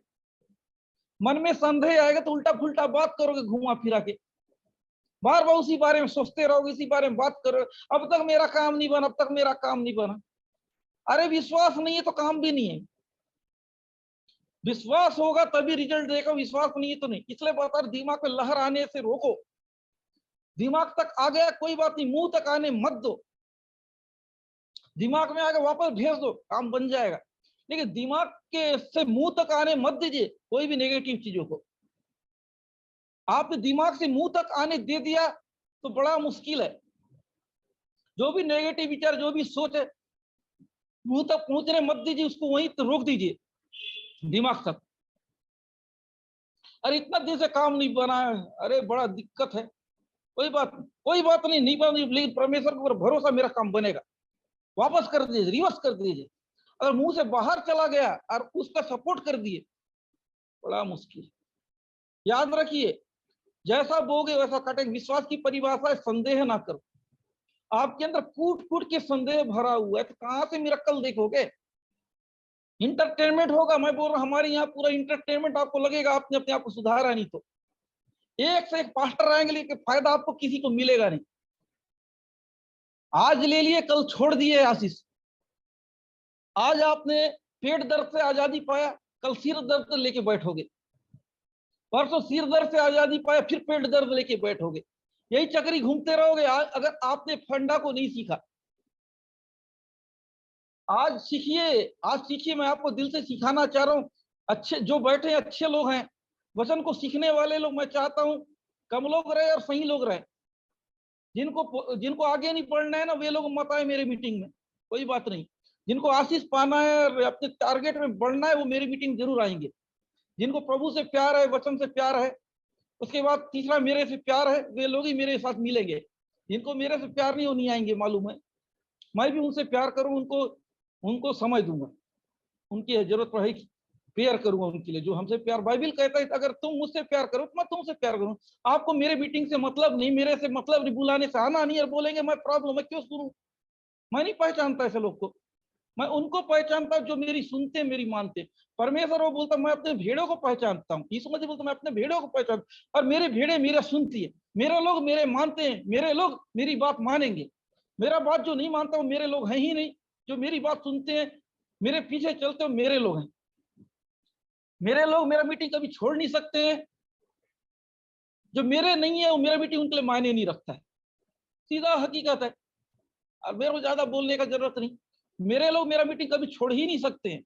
मन में संदेह आएगा तो उल्टा फुल्टा बात करोगे, घुमा फिरा के बार बार उसी बारे में सोचते रहोगे, इसी बारे में बात करोगे, अब तक मेरा काम नहीं बना, अब तक मेरा काम नहीं बना। अरे विश्वास नहीं है तो काम भी नहीं है। विश्वास होगा तभी रिजल्ट देगा, विश्वास नहीं है तो नहीं। इसलिए बता, दिमाग में लहर आने से रोको। दिमाग तक आ गया कोई बात नहीं, मुंह तक आने मत दो। दिमाग में आगे वापस भेज दो, काम बन जाएगा। लेकिन दिमाग के से मुंह तक आने मत दीजिए कोई भी नेगेटिव चीजों को। आपने दिमाग से मुंह तक आने दे दिया तो बड़ा मुश्किल है। जो भी नेगेटिव विचार, जो भी सोच है, मुंह तक पहुंचने मत दीजिए, उसको वहीं तो रोक दीजिए दिमाग तक। अरे इतना दिन से काम नहीं बना है, अरे बड़ा दिक्कत है, कोई बात नहीं, नहीं बना, लेकिन परमेश्वर के ऊपर भरोसा, मेरा काम बनेगा। वापस कर दीजिए, रिवर्स कर दीजिए। अगर मुंह से बाहर चला गया और उसका सपोर्ट कर दिए, बड़ा मुश्किल। याद रखिए, जैसा बोगे वैसा काटेंगे। विश्वास की परिभाषा है संदेह ना करो। आपके अंदर कूट कूट के संदेह भरा हुआ है तो कहां से मिरेकल देखोगे? इंटरटेनमेंट होगा, मैं बोल रहा हूं, हमारे यहाँ पूरा इंटरटेनमेंट आपको लगेगा, आपने अपने आप को सुधारा नहीं तो। एक से एक पास्टर आएंगे, लेकिन फायदा आपको किसी को मिलेगा नहीं। आज ले लिए, कल छोड़ दिए आशीष। आज आपने पेट दर्द से आजादी पाया, कल सिर दर्द लेके बैठोगे। परसों सिर दर्द से आजादी पाया, फिर पेट दर्द लेके बैठोगे। यही चक्री घूमते रहोगे अगर आपने फंडा को नहीं सीखा। आज सीखिए, आज सीखिए, मैं आपको दिल से सिखाना चाह रहा हूँ। अच्छे जो बैठे अच्छे लोग हैं, वचन को सीखने वाले लोग, मैं चाहता हूँ कम लोग रहे और सही लोग रहे। जिनको आगे नहीं बढ़ना है ना, वे लोग मत आए मेरे मीटिंग में, कोई बात नहीं। जिनको आशीष पाना है और अपने टारगेट में बढ़ना है, वो मेरी मीटिंग जरूर आएंगे। जिनको प्रभु से प्यार है, वचन से प्यार है, उसके बाद तीसरा मेरे से प्यार है, वे लोग ही मेरे साथ मिलेंगे। जिनको मेरे से प्यार नहीं, वो नहीं आएंगे, मालूम है। मैं भी उनसे प्यार करूं, उनको उनको समझ दूंगा, उनकी जरूरत रहेगी, प्यार करूंगा उनके लिए। जो हमसे प्यार, बाइबल कहता है अगर तुम मुझसे प्यार करो तो मैं तुमसे प्यार करूं। आपको मेरे मीटिंग से मतलब नहीं, मेरे से मतलब नहीं, बुलाने से आना नहीं, और बोलेंगे मैं प्रॉब्लम, मैं क्यों सुनूं? मैं नहीं पहचानता ऐसे लोग को। मैं उनको पहचानता जो मेरी सुनते, मेरी मानते। परमेश्वर वो बोलता मैं अपने भेड़ों को पहचानता हूँ, यीशु मसीह बोलता मैं अपने भेड़ों को पहचानता, और मेरे भेड़े मेरा सुनती है। मेरे लोग मेरे मानते हैं, मेरे लोग मेरी बात मानेंगे। मेरा बात जो नहीं मानता वो मेरे लोग हैं ही नहीं। जो मेरी बात सुनते हैं, मेरे पीछे चलते हो, मेरे लोग हैं। मेरे लोग मेरा मीटिंग कभी छोड़ नहीं सकते हैं। जो मेरे नहीं है वो मेरा मीटिंग उनके लिए मायने नहीं रखता है, सीधा हकीकत है। और मेरे को ज्यादा बोलने का जरूरत नहीं। मेरे लोग मेरा मीटिंग कभी छोड़ ही नहीं सकते हैं।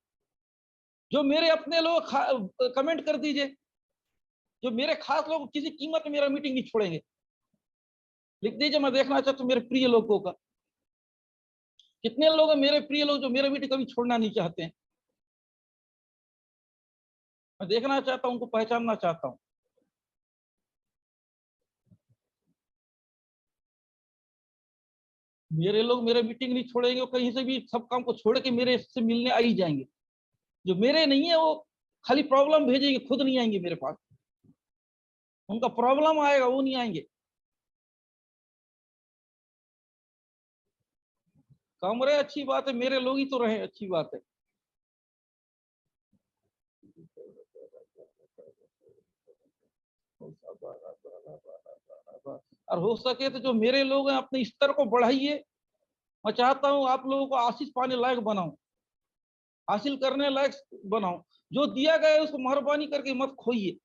जो मेरे अपने लोग कमेंट कर दीजिए, जो मेरे खास लोग किसी कीमत में मेरा मीटिंग नहीं छोड़ेंगे, लिख दीजिए। मैं देखना चाहता हूँ मेरे प्रिय लोगों का कितने लोग हैं, मेरे प्रिय लोग जो मेरा मीटिंग कभी छोड़ना नहीं चाहते हैं। मैं देखना चाहता हूँ, उनको पहचानना चाहता हूँ। मेरे लोग मेरा मीटिंग नहीं छोड़ेंगे, कहीं से भी सब काम को छोड़ के मेरे से मिलने आ ही जाएंगे। जो मेरे नहीं है वो खाली प्रॉब्लम भेजेंगे, खुद नहीं आएंगे मेरे पास। उनका प्रॉब्लम आएगा, वो नहीं आएंगे। कम रहे अच्छी बात है, मेरे लोग ही तो रहे, अच्छी बात है। और हो सके तो जो मेरे लोग हैं अपने स्तर को बढ़ाइए। मैं चाहता हूं आप लोगों को आशीष पाने लायक बनाऊं। हासिल करने लायक बनाओ, जो दिया गया है उसको मेहरबानी करके मत खोइए।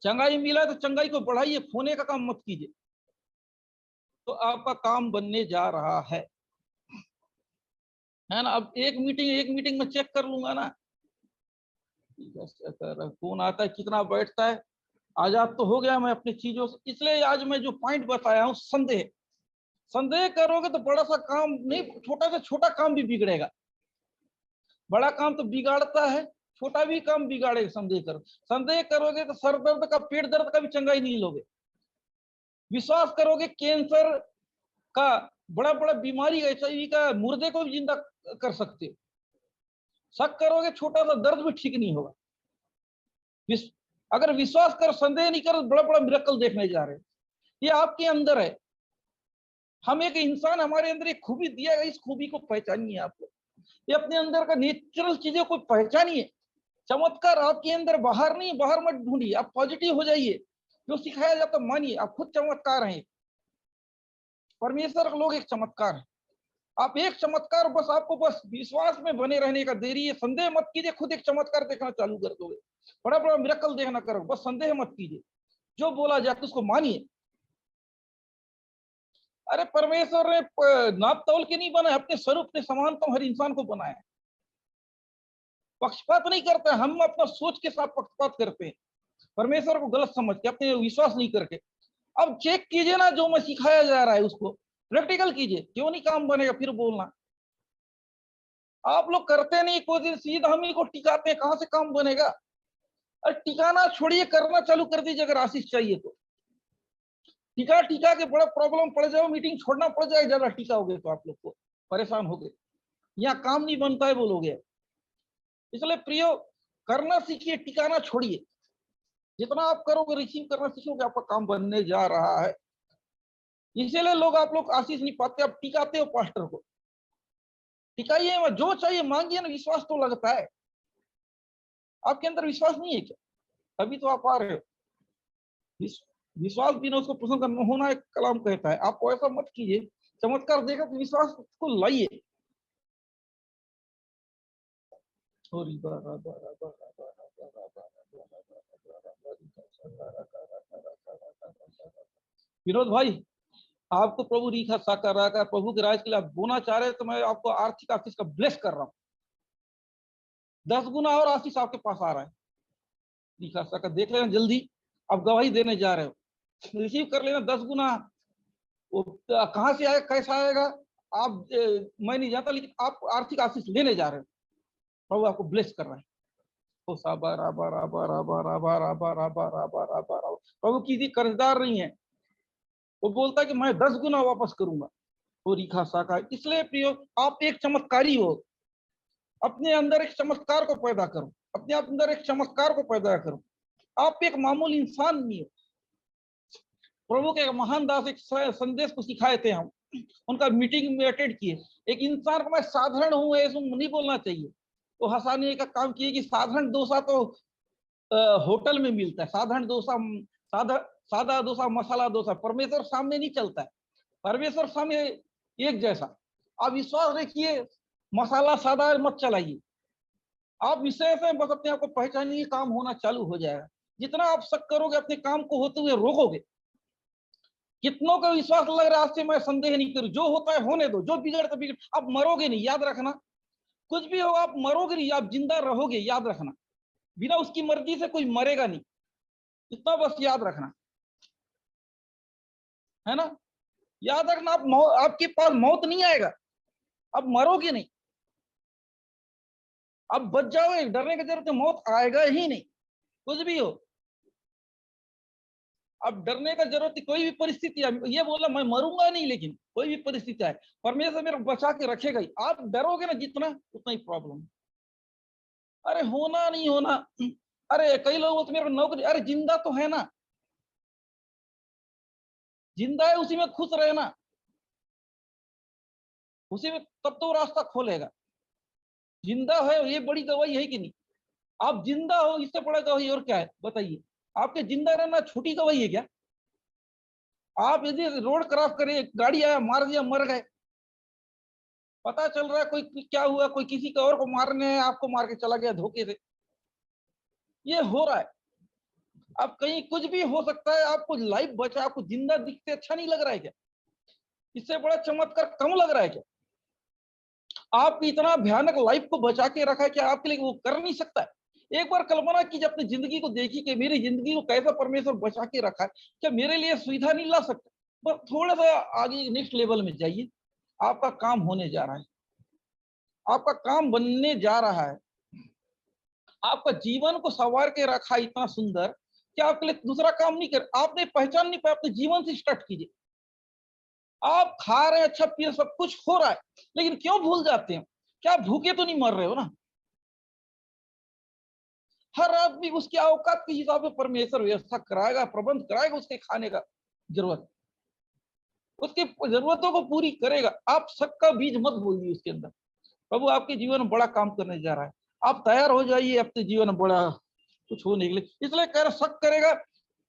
चंगाई मिला तो चंगाई को बढ़ाइए, खोने का काम मत कीजिए। तो आपका काम बनने जा रहा है ना। अब एक मीटिंग में चेक कर लूंगा ना, कौन आता है कितना बैठता है, आजाद तो हो गया मैं अपनी चीजों से। इसलिए आज मैं जो पॉइंट बताया हूं, संदेह, संदेह करोगे तो बड़ा सा काम नहीं, छोटा से छोटा काम भी बिगड़ेगा। बड़ा काम तो बिगाड़ता है, छोटा भी काम बिगाड़ेगा संदेह करो। संदेह करोगे तो सर दर्द का, पेट दर्द का भी चंगाई नहीं लोगे। विश्वास करोगे कैंसर का, बड़ा बड़ा बीमारी HIV का, मुर्दे को भी जिंदा कर सकते हो। शक करोगे छोटा सा दर्द भी ठीक नहीं होगा। अगर विश्वास कर, संदेह नहीं करो, बड़ा बड़ा मिरेकल देखने जा रहे हैं। ये आपके अंदर है। हम एक इंसान, हमारे अंदर एक खूबी दिया है, इस खूबी को पहचानिए आप लोग। ये अपने अंदर का नेचुरल चीजें को पहचानिए। चमत्कार आपके अंदर, बाहर नहीं, बाहर मत ढूंढिए, आप पॉजिटिव हो जाइए। जो सिखाया जाता मानिए, आप खुद चमत्कार हैं। परमेश्वर का लोग एक चमत्कार है। आप एक चमत्कार, बस आपको बस विश्वास में बने रहने का देरी है। संदेह मत कीजिए, खुद एक चमत्कार देखना चालू कर दोगे, बड़ा बड़ा मिरेकल देखना करो। बस संदेह मत कीजिए, जो बोला जाए उसको मानिए। अरे परमेश्वर ने नाप तौल के नहीं बनाया, अपने स्वरूप के समान तो हर इंसान को बनाया। पक्षपात नहीं करते, हम अपना सोच के साथ पक्षपात करते हैं, परमेश्वर को गलत समझ के, अपने विश्वास नहीं करके। अब चेक कीजिए ना, जो मैं सिखाया जा रहा है उसको प्रैक्टिकल कीजिए, क्यों नहीं काम बनेगा फिर बोलना। आप लोग करते नहीं कोशिश, सीधा हम ही को टिकाते हैं, कहां से काम बनेगा। अरे टिकाना छोड़िए, करना चालू कर दीजिए अगर आशीष चाहिए तो। टिका टिका के बड़ा प्रॉब्लम पड़ जाओ, मीटिंग छोड़ना पड़ जाए, ज्यादा टिका हो गए तो आप लोग को परेशान हो गए, यहाँ काम नहीं बनता है बोलोगे। इसलिए प्रियो, करना सीखिए, टिकाना छोड़िए। जितना आप करोगे, रिसीव करना सीखोगे, आपका काम बनने जा रहा है। इसीलिए लोग, आप लोग आशीष नहीं पाते, आप टिकाते हो पास्टर को। टिकाइए, जो चाहिए मांगिए ना, विश्वास तो लगता है। आपके अंदर विश्वास नहीं है क्या? तभी तो आप आ रहे हो। विश्वास बिना उसको पसंद करना होना, एक कलाम कहता है। आप ऐसा मत कीजिए, चमत्कार देखा तो विश्वास को लाइए। विनोद भाई, आपको प्रभु रीखा साकार रहा, प्रभु के राज के लिए आप बोना चाह रहे हैं, तो मैं आपको आर्थिक आशीष का ब्लेस कर रहा हूँ। 10 गुना और आशीष आपके पास आ रहा है। रीखा साकार देख लेना जल्दी, आप गवाही देने जा रहे हो, रिसीव कर लेना 10 गुना। वो कहां से आएगा, कैसा आएगा, आप मैं नहीं जानता, लेकिन आप आर्थिक आशीष लेने जा रहे हो। प्रभु आपको ब्लेस कर रहा है। प्रभु किसी कर्जदार नहीं है, वो बोलता है कि मैं 10 गुना वापस करूंगा। तो रिखा साका, इसलिए प्रियो, आप एक चमत्कारी हो। अपने अंदर एक चमत्कार को पैदा करो, अपने अंदर एक चमत्कार को पैदा करो। आप एक मामूली इंसान नहीं हो। प्रभु के महान दास एक संदेश को सिखाए थे हम, उनका मीटिंग में अटेंड किए। एक इंसान को मैं साधारण हूं ऐसा नहीं बोलना चाहिए। तो हंसाने का काम किए कि साधारण डोसा तो होटल में मिलता है, साधारण डोसा, साधा सादा डोसा, मसाला डोसा परमेश्वर सामने नहीं चलता है। परमेश्वर सामने एक जैसा। आप विश्वास रखिए, मसाला सादा मत चलाइए। आप विषय से बस अपने आप को पहचानिए, काम होना चालू हो जाएगा। जितना आप शक करोगे, अपने काम को होते हुए रोकोगे। कितनों का विश्वास लग रहा है आज से, मैं संदेह नहीं करूं, जो होता है होने दो, जो बिगड़ता बिगड़। आप मरोगे नहीं, याद रखना। कुछ भी होगा, आप मरोगे नहीं, आप जिंदा रहोगे, याद रखना। बिना उसकी मर्जी से कोई मरेगा नहीं, इतना बस याद रखना, है ना। याद रखना, आपके पास मौत नहीं आएगा, आप मरोगे नहीं। आप बच जाओगे, डरने की जरूरत है, मौत आएगा ही नहीं, कुछ भी हो। अब डरने का जरूरत है, कोई भी परिस्थिति है, ये बोला मैं मरूंगा नहीं, लेकिन कोई भी परिस्थिति है, परमेश्वर मेरे बचा के रखेगा ही। आप डरोगे ना जितना, उतना ही प्रॉब्लम। अरे होना नहीं होना, अरे कई लोग बोलते मेरे को नौकरी, अरे जिंदा तो है ना, जिंदा है उसी में खुश रहना, उसी में, तब तो रास्ता खोलेगा। जिंदा है, ये बड़ी गवाही है कि नहीं? आप जिंदा हो, इससे बड़ा गवाही और क्या है बताइए? आपके जिंदा रहना छोटी गवाही है क्या? आप यदि रोड क्रॉस करे, गाड़ी आया मार दिया, मर गए, पता चल रहा है कोई क्या हुआ, कोई किसी का और को मारने आपको मार के चला गया धोखे से, ये हो रहा है। अब कहीं कुछ भी हो सकता है, आपको लाइफ बचा, आपको जिंदा दिखते अच्छा नहीं लग रहा है क्या? इससे बड़ा चमत्कार कम लग रहा है क्या? आप इतना भयानक लाइफ को बचा के रखा है कि आपके लिए वो कर नहीं सकता है। एक बार कल्पना कीजिए, अपनी जिंदगी को देखिए कि मेरी जिंदगी को कैसा परमेश्वर बचा के रखा है, क्या मेरे लिए सुविधा नहीं ला सकता? बस थोड़ा सा आगे नेक्स्ट लेवल में जाइए, आपका काम होने जा रहा है, आपका काम बनने जा रहा है। आपका जीवन को संवार के रखा इतना सुंदर कि आपके लिए दूसरा काम नहीं कर, आपने पहचान नहीं पाया। अपने जीवन से स्टार्ट कीजिए। आप खा रहे हैं, अच्छा पी रहे, सब कुछ हो रहा है, लेकिन क्यों भूल जाते हैं? क्या भूखे तो नहीं मर रहे हो ना? हर आदमी उसकी औकात के हिसाब से परमेश्वर व्यवस्था कराएगा, प्रबंध कराएगा उसके खाने का जरूरत, उसकी जरूरतों को पूरी करेगा। आप शक का बीज मत बोलिए उसके अंदर। प्रभु आपके जीवन में बड़ा काम करने जा रहा है, आप तैयार हो जाइए, अपने जीवन में बड़ा कुछ होने के लिए। इसलिए कह रहा, शक करेगा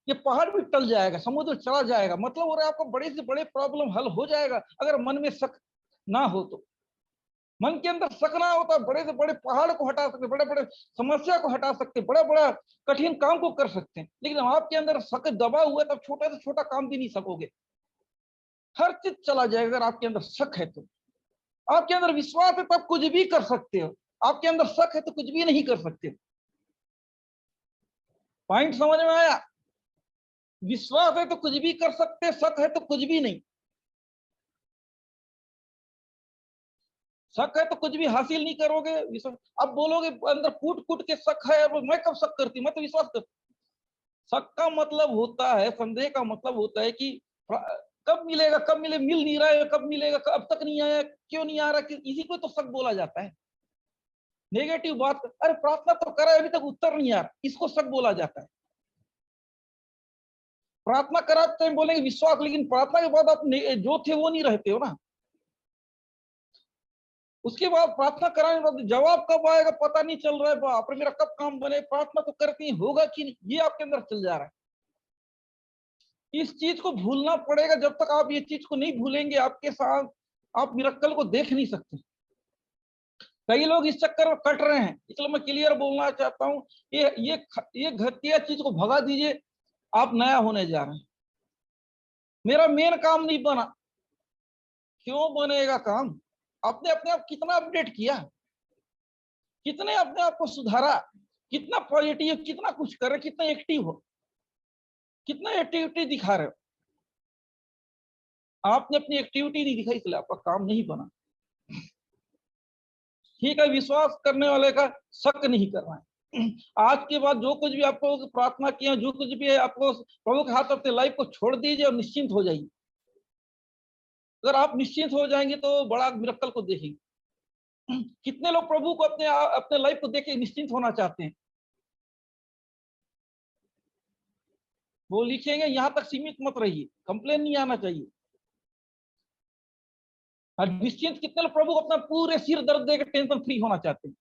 ये पहाड़ भी टल जाएगा, समुद्र चला जाएगा, मतलब हो रहा है आपको बड़े से बड़े प्रॉब्लम हल हो जाएगा अगर मन में शक ना हो तो। मन के अंदर शक ना होता, बड़े से बड़े पहाड़ को हटा सकते, बड़े बड़े समस्या को हटा सकते, बड़ा बड़ा कठिन काम को कर सकते हैं। लेकिन आपके अंदर शक दबा हुआ है, तब छोटा से छोटा काम भी नहीं सकोगे। हर चीज चला जाएगा अगर आपके अंदर शक है तो। आपके अंदर विश्वास है तब कुछ भी कर सकते हो, आपके अंदर शक है तो कुछ भी नहीं कर सकते। पॉइंट समझ में आया? विश्वास है तो कुछ भी कर सकते, शक है तो कुछ भी नहीं। शक है तो कुछ भी हासिल नहीं करोगे। विश्वास, अब बोलोगे अंदर कूट कूट के शक है, और मैं कब शक करती, मैं तो विश्वास करती। शक का मतलब होता है, संदेह का मतलब होता है कि कब मिलेगा, कब मिले, मिल नहीं रहा है, कब मिलेगा, अब तक नहीं आया, क्यों नहीं आ रहा, इसी को तो शक बोला जाता है। नेगेटिव बात, अरे प्रार्थना तो करा अभी तक उत्तर नहीं आ रहा, इसको शक बोला जाता है। प्रार्थना कराते हैं बोलेंगे विश्वास, लेकिन प्रार्थना के बाद आप जो थे वो नहीं रहते हो ना। उसके बाद प्रार्थना कराने के बाद जवाब कब आएगा पता नहीं चल रहा है, बाप रे मेरा कब काम बने, प्रार्थना तो करती होगा कि नहीं, ये आपके अंदर चल जा रहा है। इस चीज को भूलना पड़ेगा। जब तक आप ये चीज को नहीं भूलेंगे, आपके साथ आप मिरेकल को देख नहीं सकते। कई लोग इस चक्कर में कट रहे हैं, इसलिए मैं क्लियर बोलना चाहता हूँ, ये घटिया चीज को भगा दीजिए, आप नया होने जा रहे हैं। मेरा मेन काम नहीं बना, क्यों बनेगा काम? आपने अपने आप कितना अपडेट किया, कितने अपने आप को सुधारा, कितना पॉजिटिव, कितना कुछ कर रहे, कितना एक्टिव हो, कितना एक्टिविटी दिखा रहे हो। आपने अपनी एक्टिविटी नहीं दिखाई, इसलिए आपका काम नहीं बना। ठीक है, विश्वास करने वाले का शक नहीं करना है। आज के बाद जो कुछ भी आपको प्रार्थना किया, जो कुछ भी है, आपको प्रभु के हाथ अपने लाइफ को छोड़ दीजिए और निश्चिंत हो जाइए। अगर आप निश्चिंत हो जाएंगे तो बड़ा मिरेकल को देखेंगे। कितने लोग प्रभु को अपने अपने लाइफ को देख के निश्चिंत होना चाहते हैं? वो लिखेंगे यहां तक सीमित मत रहिए, कंप्लेन नहीं आना चाहिए। और निश्चिंत कितने लोग प्रभु को अपना पूरे सिर दर्द देकर टेंशन फ्री होना चाहते हैं?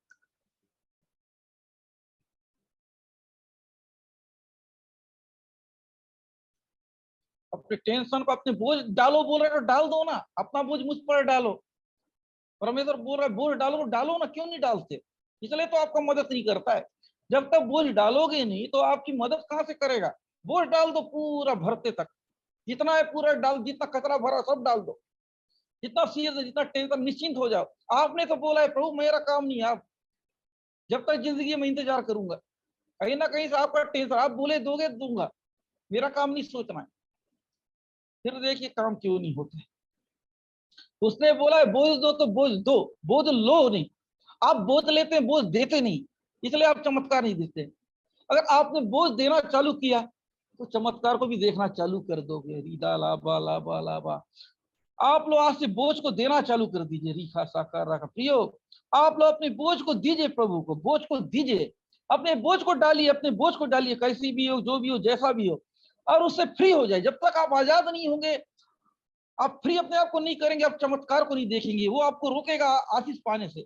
अपने टेंशन को, अपने बोझ डालो बोल रहे हो, डाल दो ना, अपना बोझ मुझ पर डालो। परमेश्वर बोल रहा है बोझ डालो, डालो ना, क्यों नहीं डालते? इसलिए तो आपका मदद नहीं करता है। जब तक बोझ डालोगे नहीं तो आपकी मदद कहां से करेगा? बोझ डाल दो पूरा भरते तक, जितना है पूरा डाल, जितना कचरा भरा सब डाल दो, जितना सीरियस है, जितना टेंशन, निश्चिंत हो जाओ। आपने तो बोला है प्रभु मेरा काम नहीं, आप जब तक जिंदगी में इंतजार करूंगा, कहीं ना कहीं से आपका टेंशन, आप बोले दोगे दूंगा, मेरा काम नहीं सोचना है। फिर देखिए काम क्यों नहीं होता। उसने बोला है बोझ दो तो बोझ दो, बोझ लो नहीं। आप बोझ लेते हैं, बोझ देते नहीं, इसलिए आप चमत्कार नहीं देते। अगर आपने बोझ देना चालू किया तो चमत्कार को भी देखना चालू कर दोगे। रीदा लाबा लाबा लाबा, आप लोग आज से बोझ को देना चालू कर दीजिए। रीखा साकार रखा प्रियो, आप लोग अपने बोझ को दीजिए, प्रभु को बोझ को दीजिए, अपने बोझ को डालिए, अपने बोझ को डालिए, कैसी भी हो, जो भी हो, जैसा भी हो, और उससे फ्री हो जाए। जब तक आप आजाद नहीं होंगे, आप फ्री अपने आप को नहीं करेंगे, आप चमत्कार को नहीं देखेंगे। वो आपको रोकेगा आशीष पाने से,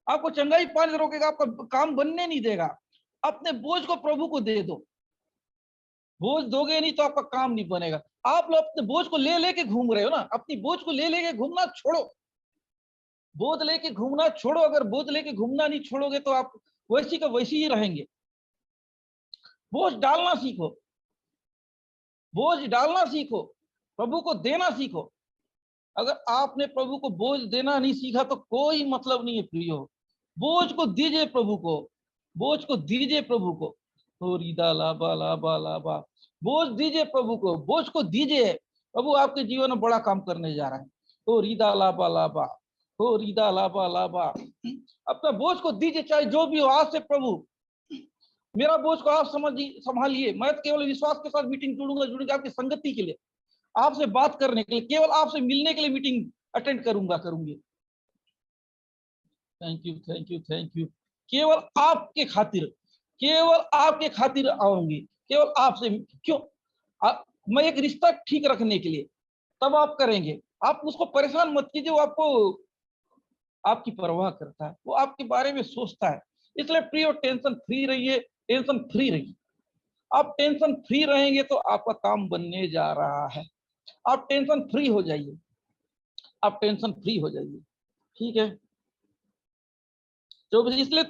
आपको चंगाई पाने से रोकेगा, आपका काम बनने नहीं देगा। अपने बोझ को प्रभु को दे दो। बोझ दोगे नहीं तो आपका काम नहीं बनेगा। आप लोग अपने बोझ को ले लेके घूम रहे हो ना, अपनी बोझ को ले लेके घूमना छोड़ो। बोझ लेके घूमना छोड़ो, अगर बोझ लेके घूमना नहीं छोड़ोगे तो आप वैसी का वैसी ही रहेंगे। बोझ डालना सीखो, बोझ डालना सीखो, प्रभु को देना सीखो। अगर आपने प्रभु को बोझ देना नहीं सीखा तो कोई मतलब नहीं है प्रियो। बोझ को दीजिए प्रभु को, बोझ को दीजिए प्रभु को। हो रीदा लाबा लाबा लाबा, बोझ दीजिए प्रभु को, बोझ को दीजिए। प्रभु आपके जीवन में बड़ा काम करने जा रहा है। हो रीदा लाबा लाबा, हो रीदा लाबा लाबा। अपना बोझ को दीजिए, चाहे जो भी हो। आज से प्रभु मेरा बोझ को आप समझिए, संभालिए। मैं केवल विश्वास के साथ मीटिंग जुड़ूंगा आपकी संगति के लिए, आपसे बात करने के लिए, केवल आपसे मिलने के लिए मीटिंग अटेंड करूंगी। Thank you, thank you, thank you. केवल आपके खातिर, केवल आपके खातिर आऊंगी, केवल आपसे। क्यों? मैं एक रिश्ता ठीक रखने के लिए, तब आप करेंगे। आप उसको परेशान मत कीजिए, वो आपको आपकी परवाह करता है, वो आपके बारे में सोचता है। इसलिए प्रियो टेंशन फ्री रहिए, टेंशन फ्री रहिए। आप टेंशन फ्री रहेंगे तो आपका काम बनने जा रहा है। आप टेंशन फ्री हो जाइए, आप टेंशन फ्री हो जाइए, ठीक है। तो इसलिए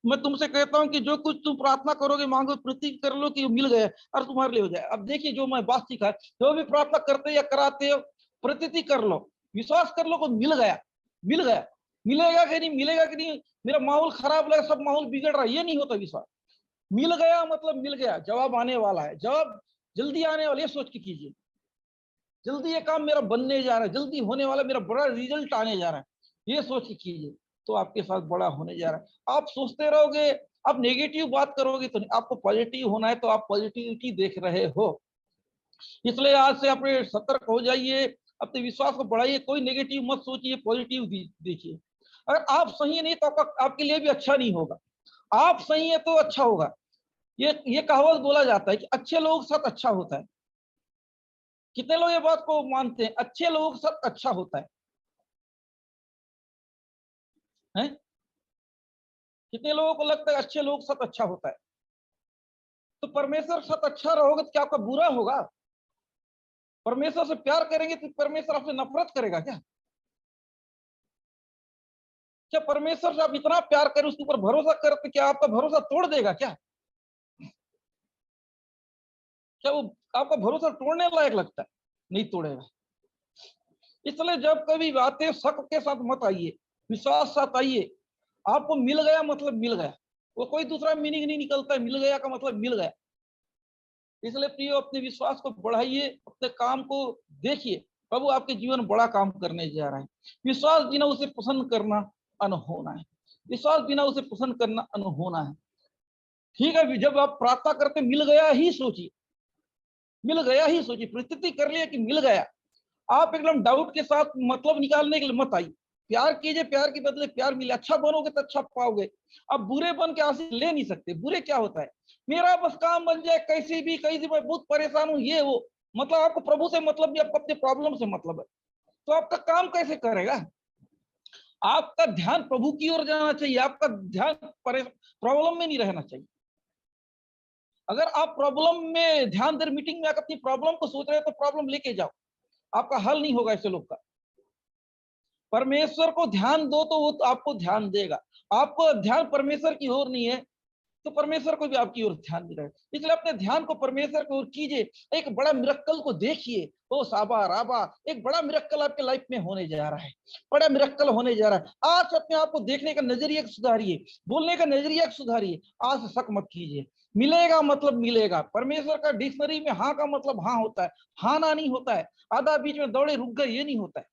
मैं तुमसे कहता हूं कि जो कुछ तुम प्रार्थना करोगे, मांगो, प्रतीक कर लो कि मिल गया और तुम्हारे लिए हो जाए। अब देखिए, जो मैं बात सीखा, जो भी प्रार्थना करते या कराते हो, प्रतीति कर लो, विश्वास कर लो कि मिल गया, मिल गया। मिलेगा कि नहीं, मिलेगा कि नहीं, मेरा माहौल खराब लगा, सब माहौल बिगड़ रहा है, ये नहीं होता विश्वास। मिल गया मतलब मिल गया, जवाब आने वाला है, जवाब जल्दी आने वाला, ये सोच के कीजिए। जल्दी ये काम मेरा बनने जा रहा है, जल्दी होने वाला, मेरा बड़ा रिजल्ट आने जा रहा है, ये सोच के कीजिए, तो आपके साथ बड़ा होने जा रहा है। आप सोचते रहोगे, आप नेगेटिव बात करोगे तो नहीं, आपको पॉजिटिव होना है, तो आप पॉजिटिविटी देख रहे हो। इसलिए आज से अपने सतर्क हो जाइए, अपने विश्वास को बढ़ाइए, कोई नेगेटिव मत सोचिए, पॉजिटिव देखिए। अगर आप सही नहीं तो आपके लिए भी अच्छा नहीं होगा। आप सही है तो अच्छा होगा। ये कहावत बोला जाता है कि अच्छे लोगों के साथ अच्छा होता है। कितने लोग ये बात को मानते हैं? अच्छे लोगों के साथ अच्छा होता है? कितने लोगों को लगता है अच्छे लोगों के साथ अच्छा होता है? तो परमेश्वर के साथ अच्छा रहोगे तो क्या आपका बुरा होगा? परमेश्वर से प्यार करेंगे तो परमेश्वर आपसे नफरत करेगा क्या? क्या परमेश्वर से आप इतना प्यार करें, उसके ऊपर भरोसा करते, क्या आपका भरोसा तोड़ देगा क्या? क्या वो आपका भरोसा तोड़ने लायक लगता है? नहीं तोड़ेगा। इसलिए जब कभी बातें शक के साथ मत आइए, विश्वास के साथ आइए। आपको मिल गया मतलब मिल गया, वो कोई दूसरा मीनिंग नहीं निकलता है, मिल गया का मतलब मिल गया। इसलिए प्रियो, अपने विश्वास को बढ़ाइए, अपने काम को देखिए। प्रभु आपके जीवन में बड़ा काम करने जा रहा है। विश्वास बिना उसे पसंद करना अनहोना है, विश्वास बिना उसे पसंद करना अनहोना है, ठीक है। जब आप प्रार्थना करते मिल गया ही सोचिए, मिल गया ही सोचिए, परिस्थिति कर लिया कि मिल गया। आप एकदम डाउट के साथ मतलब निकालने के लिए मत आइए। प्यार कीजिए, प्यार के बदले प्यार मिले। अच्छा बनोगे तो अच्छा पाओगे। अब बुरे बन के आशीष ले नहीं सकते। बुरे क्या होता है? मेरा बस काम बन जाए, कैसी मैं बहुत परेशान हूं, ये वो। मतलब आपको प्रभु से मतलब नहीं, आपको अपने प्रॉब्लम से मतलब है। तो आपका काम कैसे करेगा? आपका ध्यान प्रभु की ओर जाना चाहिए, आपका ध्यान प्रॉब्लम में नहीं रहना चाहिए। अगर आप प्रॉब्लम में ध्यान दे, मीटिंग में आकर अपनी प्रॉब्लम को सोच रहे हो तो प्रॉब्लम लेके जाओ, आपका हल नहीं होगा ऐसे लोग का। परमेश्वर को ध्यान दो तो वो तो आपको ध्यान देगा। आपको ध्यान परमेश्वर की ओर नहीं है तो परमेश्वर को भी आपकी ओर ध्यान नहीं रहेगा। इसलिए अपने ध्यान को परमेश्वर की ओर कीजिए। एक बड़ा मिरेकल को देखिए। ओ साबा राबा, एक बड़ा मिरेकल आपके लाइफ में होने जा रहा है, बड़ा मिरेकल होने जा रहा है। आज अपने आप को देखने का नजरिया सुधारिए, बोलने का नजरिया सुधारिए। आज से शक मत कीजिए। मिलेगा मतलब मिलेगा। परमेश्वर का डिक्शनरी में हाँ का मतलब हाँ होता है, हाँ ना नहीं होता है। आधा बीच में दौड़े रुक गए, ये नहीं होता है।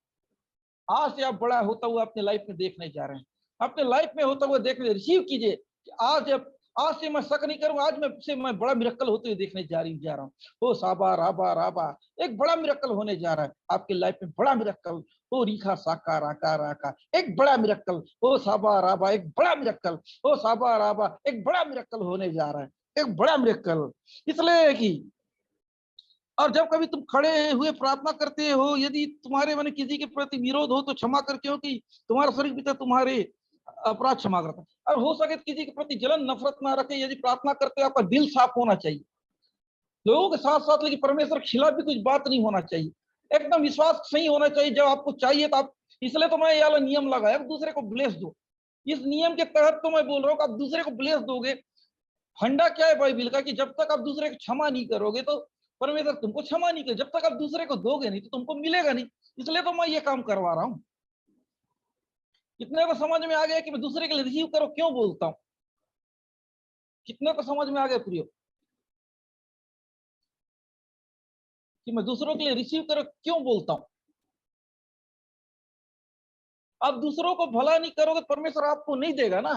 आज से आप बड़ा होता हुआ अपने लाइफ में देखने जा रहे हैं। अपने लाइफ में होता हुआ देखने, रिसीव कीजिए कि आज से मैं शक नहीं करूंगा, आज मैं बड़ा मिरेकल होते हुए देखने जा रहा हूँ। ओ साबा राबा राबा, एक बड़ा मिरेकल होने जा रहा है आपके लाइफ में, बड़ा मिरेकल। ओ रीखा साका राका राका, एक बड़ा मिरेकल। ओ साबा राबा, एक बड़ा मिरेकल। ओ साबा राबा, एक बड़ा मिरेकल होने जा रहा है, एक बड़ा मिरेकल। इसलिए कि और जब कभी तुम खड़े हुए प्रार्थना करते हो, यदि तुम्हारे मन किसी के प्रति विरोध हो तो क्षमा करके हो कि तुम्हारा स्वर्गीय पिता तुम्हारे अपराध क्षमा करता है। और हो सके तो किसी के प्रति जलन नफरत ना रखे। यदि प्रार्थना करते हो, आपका दिल साफ होना चाहिए लोगों के साथ साथ, लेकिन परमेश्वर के खिलाफ भी कुछ बात नहीं होना चाहिए। एकदम विश्वास सही होना चाहिए। जब आपको चाहिए तो आप इसलिए तो मैं ये वाला नियम लगाया, दूसरे को ब्लेस दो। इस नियम के तहत तो मैं बोल रहा हूँ आप दूसरे को ब्लेस दोगे। फंडा क्या है बाइबिल का कि जब तक आप दूसरे को क्षमा नहीं करोगे तो परमेश्वर तुमको क्षमा नहीं करे, जब तक आप दूसरे को दोगे नहीं तो तुमको मिलेगा नहीं। इसलिए तो मैं ये काम करवा रहा हूँ। कितने को समझ में आ गया कि मैं दूसरे के लिए रिसीव करो क्यों बोलता हूँ? कितने को समझ में आ गया प्रियो कि मैं दूसरों के लिए रिसीव करो क्यों बोलता हूँ? आप दूसरों को भला नहीं करोगे तो परमेश्वर आपको नहीं देगा ना।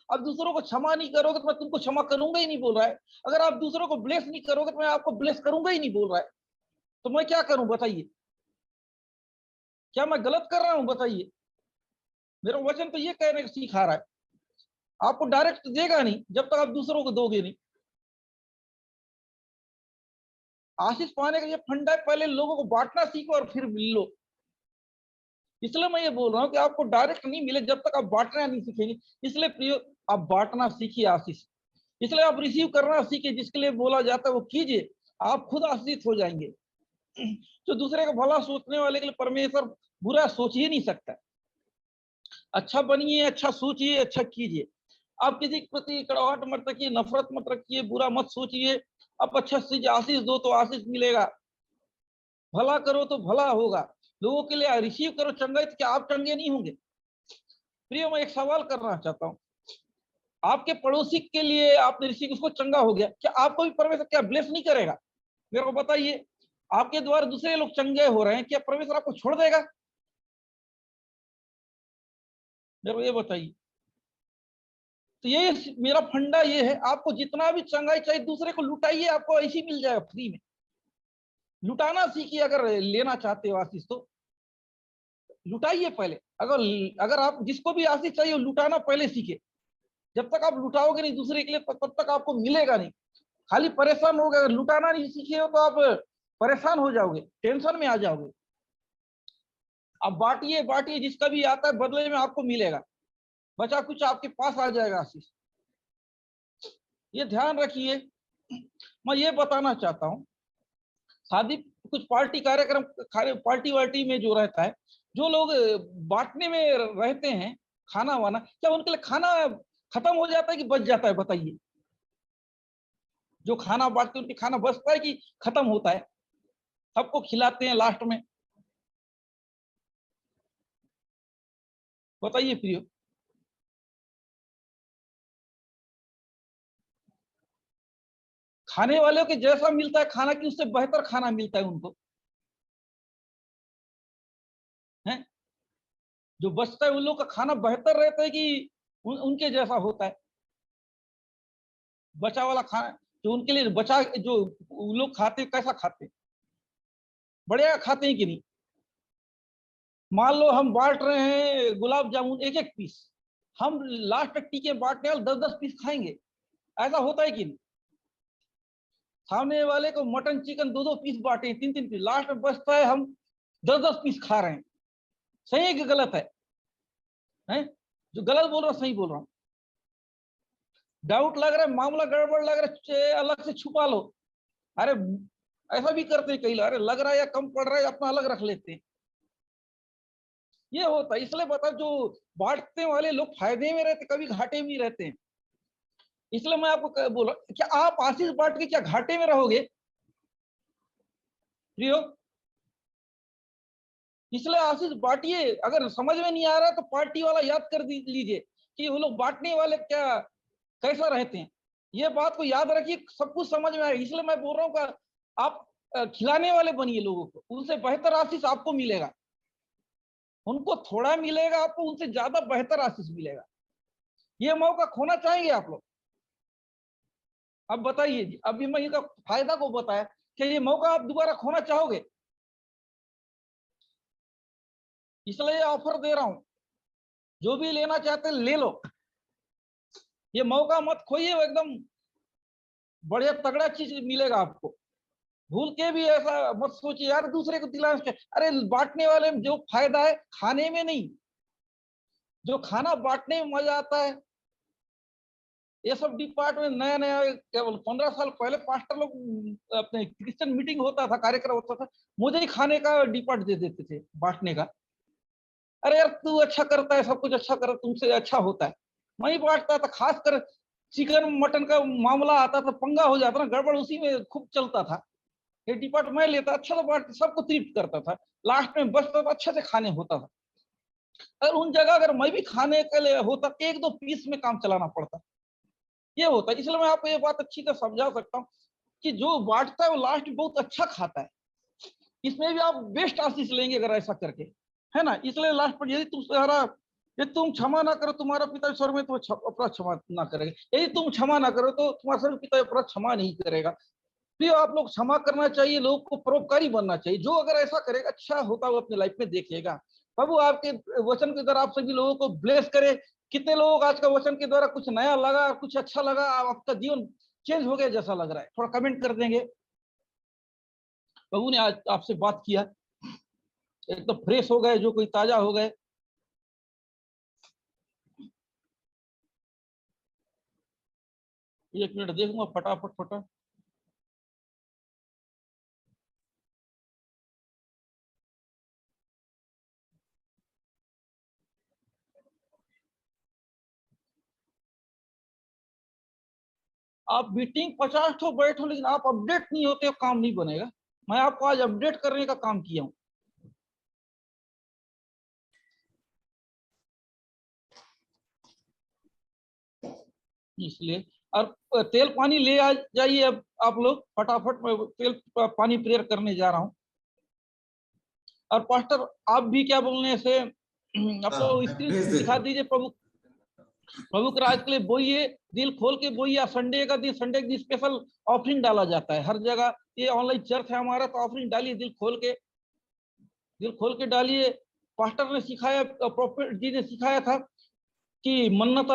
आप दूसरों को क्षमा नहीं करोगे तो मैं तुमको क्षमा करूंगा ही नहीं बोल रहा है। अगर आप दूसरों को ब्लेस नहीं करोगे तो मैं आपको ब्लेस करूंगा ही नहीं बोल रहा है। तो मैं क्या करूं बताइए? क्या मैं गलत कर रहा हूं बताइए? मेरा वचन तो ये कहने का सिखा रहा है, आपको डायरेक्ट देगा नहीं जब तक आप दूसरों को दोगे नहीं। आशीष पाने का ये फंडा है, पहले लोगों को बांटना सीखो और फिर मिल लो। इसलिए मैं ये बोल रहा हूँ कि आपको डायरेक्ट नहीं मिले जब तक आप बांटना नहीं सीखेंगे। इसलिए प्रियो आप बांटना सीखिए आशीष। इसलिए आप रिसीव करना सीखिए, जिसके लिए बोला जाता है वो कीजिए, आप खुद आशीषित हो जाएंगे। जो दूसरे का भला सोचने वाले के लिए परमेश्वर बुरा सोच ही नहीं सकता। अच्छा बनिए, अच्छा सोचिए, अच्छा कीजिए। आप किसी के प्रति कड़वाहट मत रखिए, नफरत मत रखिए, बुरा मत सोचिए। आप अच्छा चीज आशीष दो तो आशीष मिलेगा। भला करो तो भला होगा। लोगों के लिए रिसीव करो चंगाई तो क्या आप चंगे नहीं होंगे? प्रिय मैं एक सवाल करना चाहता हूँ, आपके पड़ोसी के लिए आपने रिसीव, उसको चंगा हो गया, क्या आपको भी परमेश्वर क्या ब्लेस नहीं करेगा? मेरे को बताइए, आपके द्वारा दूसरे लोग चंगे हो रहे हैं, क्या परमेश्वर आपको छोड़ देगा? मेरे को ये बताइए। तो ये मेरा फंडा ये है, आपको जितना भी चंगाई चाहिए दूसरे को लुटाइए, आपको ऐसी मिल जाएगा फ्री में। लुटाना सीखिए, अगर लेना चाहते हो आशीष तो लुटाइए पहले। अगर अगर आप जिसको भी आशीष चाहिए लुटाना पहले सीखे। जब तक आप लुटाओगे नहीं दूसरे के लिए तब तक आपको मिलेगा नहीं। खाली परेशान हो गए, अगर लुटाना नहीं सीखे हो तो आप परेशान हो जाओगे, टेंशन में आ जाओगे। आप बांटिए बांटिए, जिसका भी आता है बदले में आपको मिलेगा, बचा कुछ आपके पास आ जाएगा आशीष। ये ध्यान रखिए। मैं ये बताना चाहता हूँ, शादी कुछ पार्टी कार्यक्रम पार्टी वार्टी में जो रहता है, जो लोग बांटने में रहते हैं खाना वाना, क्या उनके लिए खाना खत्म हो जाता है कि बच जाता है बताइए? जो खाना बांटते हैं उनके खाना बचता है कि खत्म होता है? सबको खिलाते हैं लास्ट में, बताइए प्रियो। खाने वालों के जैसा मिलता है खाना कि उससे बेहतर खाना मिलता है उनको, है? जो बचता है उन लोग का खाना बेहतर रहता है कि उनके जैसा होता है? बचा वाला खाना जो उनके लिए बचा, जो उन लोग खाते कैसा खाते, बढ़िया खाते हैं कि नहीं? मान लो हम बांट रहे हैं गुलाब जामुन एक एक पीस, हम लास्ट तक टीके बांटने वाले 10-10 पीस खाएंगे, ऐसा होता है कि नहीं? सामने वाले को मटन चिकन 2-2 पीस बांटे, 3-3 पीस, लास्ट में बचता है हम 10-10 पीस खा रहे हैं। सही है कि गलत है? हैं? जो गलत बोल रहा हूँ सही बोल रहा हूँ? डाउट लग रहा है, मामला गड़बड़ लग रहा है, अलग से छुपा लो। अरे ऐसा भी करते हैं कई लोग, अरे लग रहा है या कम पड़ रहा है अपना अलग रख लेते हैं। ये होता है। इसलिए बता, जो बांटने वाले लोग फायदे में रहते, कभी घाटे में रहते हैं। इसलिए मैं आपको बोला, क्या आप आशीष बांट के क्या घाटे में रहोगे प्रियो? इसलिए आशीष बांटिए। अगर समझ में नहीं आ रहा तो पार्टी वाला याद कर लीजिए कि वो लोग बांटने वाले क्या कैसा रहते हैं। ये बात को याद रखिए, सब कुछ समझ में आएगा। इसलिए मैं बोल रहा हूँ कि आप खिलाने वाले बनिए लोगों को, उनसे बेहतर आशीष आपको मिलेगा। उनको थोड़ा मिलेगा, आपको उनसे ज्यादा बेहतर आशीष मिलेगा। ये मौका खोना चाहेंगे आप लोग? अब बताइए जी, अभी मैं इनका फायदा को बताया कि ये मौका आप दोबारा खोना चाहोगे? इसलिए ऑफर दे रहा हूं, जो भी लेना चाहते हैं ले लो। ये मौका मत खोइए, एकदम बढ़िया तगड़ा चीज मिलेगा आपको। भूल के भी ऐसा मत सोचिए यार दूसरे को दिलाने से। अरे बांटने वाले में जो फायदा है खाने में नहीं, जो खाना बांटने में मजा आता है। ये सब डिपार्टमेंट नया नया, केवल 15 साल पहले पास्टर लोग अपने क्रिश्चियन मीटिंग होता था, कार्यक्रम होता था, मुझे ही खाने का डिपार्ट दे देते थे बांटने का। अरे यार तू अच्छा करता है, सब कुछ अच्छा कर, तुमसे अच्छा होता है, मैं ही बांटता था। खासकर चिकन मटन का मामला आता था, पंगा हो जाता ना, गड़बड़ उसी में खूब चलता था। ये डिपार्ट मैं लेता, अच्छा तो बांट सबको तृप्त करता था, लास्ट में बचता था, अच्छे से खाने होता था। अगर उन जगह अगर मैं भी खाने के लिए होता, एक दो पीस में काम चलाना पड़ता, ये होता। इसलिए मैं आपको ये बात अच्छी तरह समझा सकता हूँ कि जो बांटता है वो लास्ट में बहुत अच्छा खाता है। इसमें भी आप बेस्ट आशीष लेंगे अगर ऐसा करके, है ना। इसलिए लास्ट पर यदि तुम क्षमा ना करो, तुम्हारा पिता स्वर्ग में तो अपराध क्षमा ना करेगा। यदि तुम क्षमा ना करो तो तुम्हारा स्वर्ग पिता अपराध क्षमा नहीं करेगा। प्रिय, आप लोग क्षमा करना चाहिए, लोगों को परोपकारी बनना चाहिए। जो अगर ऐसा करेगा, अच्छा होता हुआ अपनी लाइफ में देखेगा। प्रभु आपके वचन के द्वारा आप सभी लोगों को ब्लेस करे। कितने लोग आज का वचन के द्वारा कुछ नया लगा, कुछ अच्छा लगा, आपका जीवन चेंज हो गया जैसा लग रहा है, थोड़ा कमेंट कर देंगे। प्रभु ने आज आपसे बात किया, एकदम फ्रेश हो गए, जो कोई ताजा हो गए। एक मिनट देखूंगा फटाफट फटा। आप मीटिंग 50 ठो बैठो, लेकिन आप अपडेट नहीं होते हो, काम नहीं बनेगा। मैं आपको आज अपडेट करने का काम किया हूँ, इसलिए। और तेल पानी ले आ जाइए अब आप लोग फटाफट, मैं तेल पानी प्रेयर करने जा रहा हूँ। और पास्टर आप भी क्या बोलने से आप तो स्क्रीन भेज दिखा देते। दीजिए। प्रभु प्रभु के राज के लिए बोइए, दिल खोल के बोइए। संडे का दिन, संडे के दिन स्पेशल ऑफरिंग डाला जाता है हर जगह। ये ऑनलाइन चर्च है हमारा, तो ऑफरिंग डालिए, दिल खोल के, दिल खोल के डालिए। पास्टर ने सिखाया, प्रॉफिट जी ने सिखाया था कि मन्नत,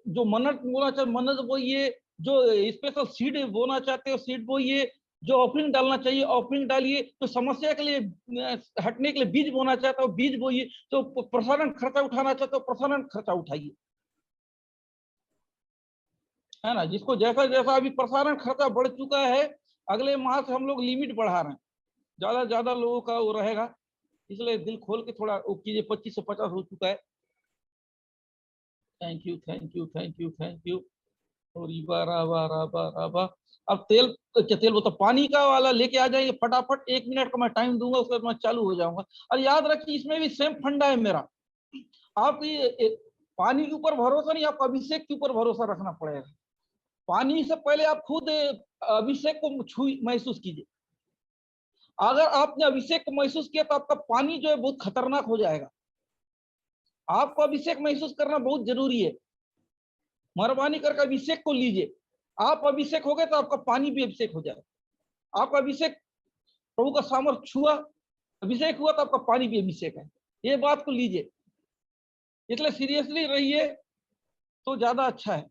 जो मन्नत बोना चाहे मन्नत बोइए, जो स्पेशल सीड बोना चाहते हो सीड बोइए, जो ऑफरिंग डालना चाहिए ऑफरिंग डालिए, तो समस्या के लिए हटने के लिए बीज बोना चाहता हो बीज बोइए, तो प्रसारण खर्चा उठाना चाहते हो प्रसारण खर्चा उठाइए, है ना। जिसको जैसा जैसा अभी प्रसारण खर्चा बढ़ चुका है, अगले माह से हम लोग लिमिट बढ़ा रहे हैं, ज्यादा ज्यादा लोगों का वो रहेगा। इसलिए दिल खोल के थोड़ा वो कीजिए। 2550 हो चुका है। Thank you thank you thank you thank you. और इबा राबा राबा राबा। अब तेल, क्या तेल बोलता, पानी का वाला लेके आ जाएंगे फटाफट। 1 मिनट का मैं टाइम दूंगा, उसके बाद मैं चालू हो जाऊंगा। और याद रखिए, इसमें भी सेम फंडा है मेरा। आपकी पानी के ऊपर भरोसा नहीं, आपको अभिषेक के ऊपर भरोसा रखना पड़ेगा। पानी से पहले आप खुद अभिषेक को छू महसूस कीजिए। अगर आपने अभिषेक को महसूस किया तो आपका पानी जो है बहुत खतरनाक हो जाएगा। आपको अभिषेक महसूस करना बहुत जरूरी है। मेहरबानी करके अभिषेक को लीजिए। आप अभिषेक हो गए तो आपका पानी भी अभिषेक हो जाएगा। आपका अभिषेक, प्रभु का सामर्थ छुआ, अभिषेक हुआ, तो आपका पानी भी अभिषेक है। ये बात को लीजिए, इसलिए सीरियसली रहिए तो ज्यादा अच्छा है।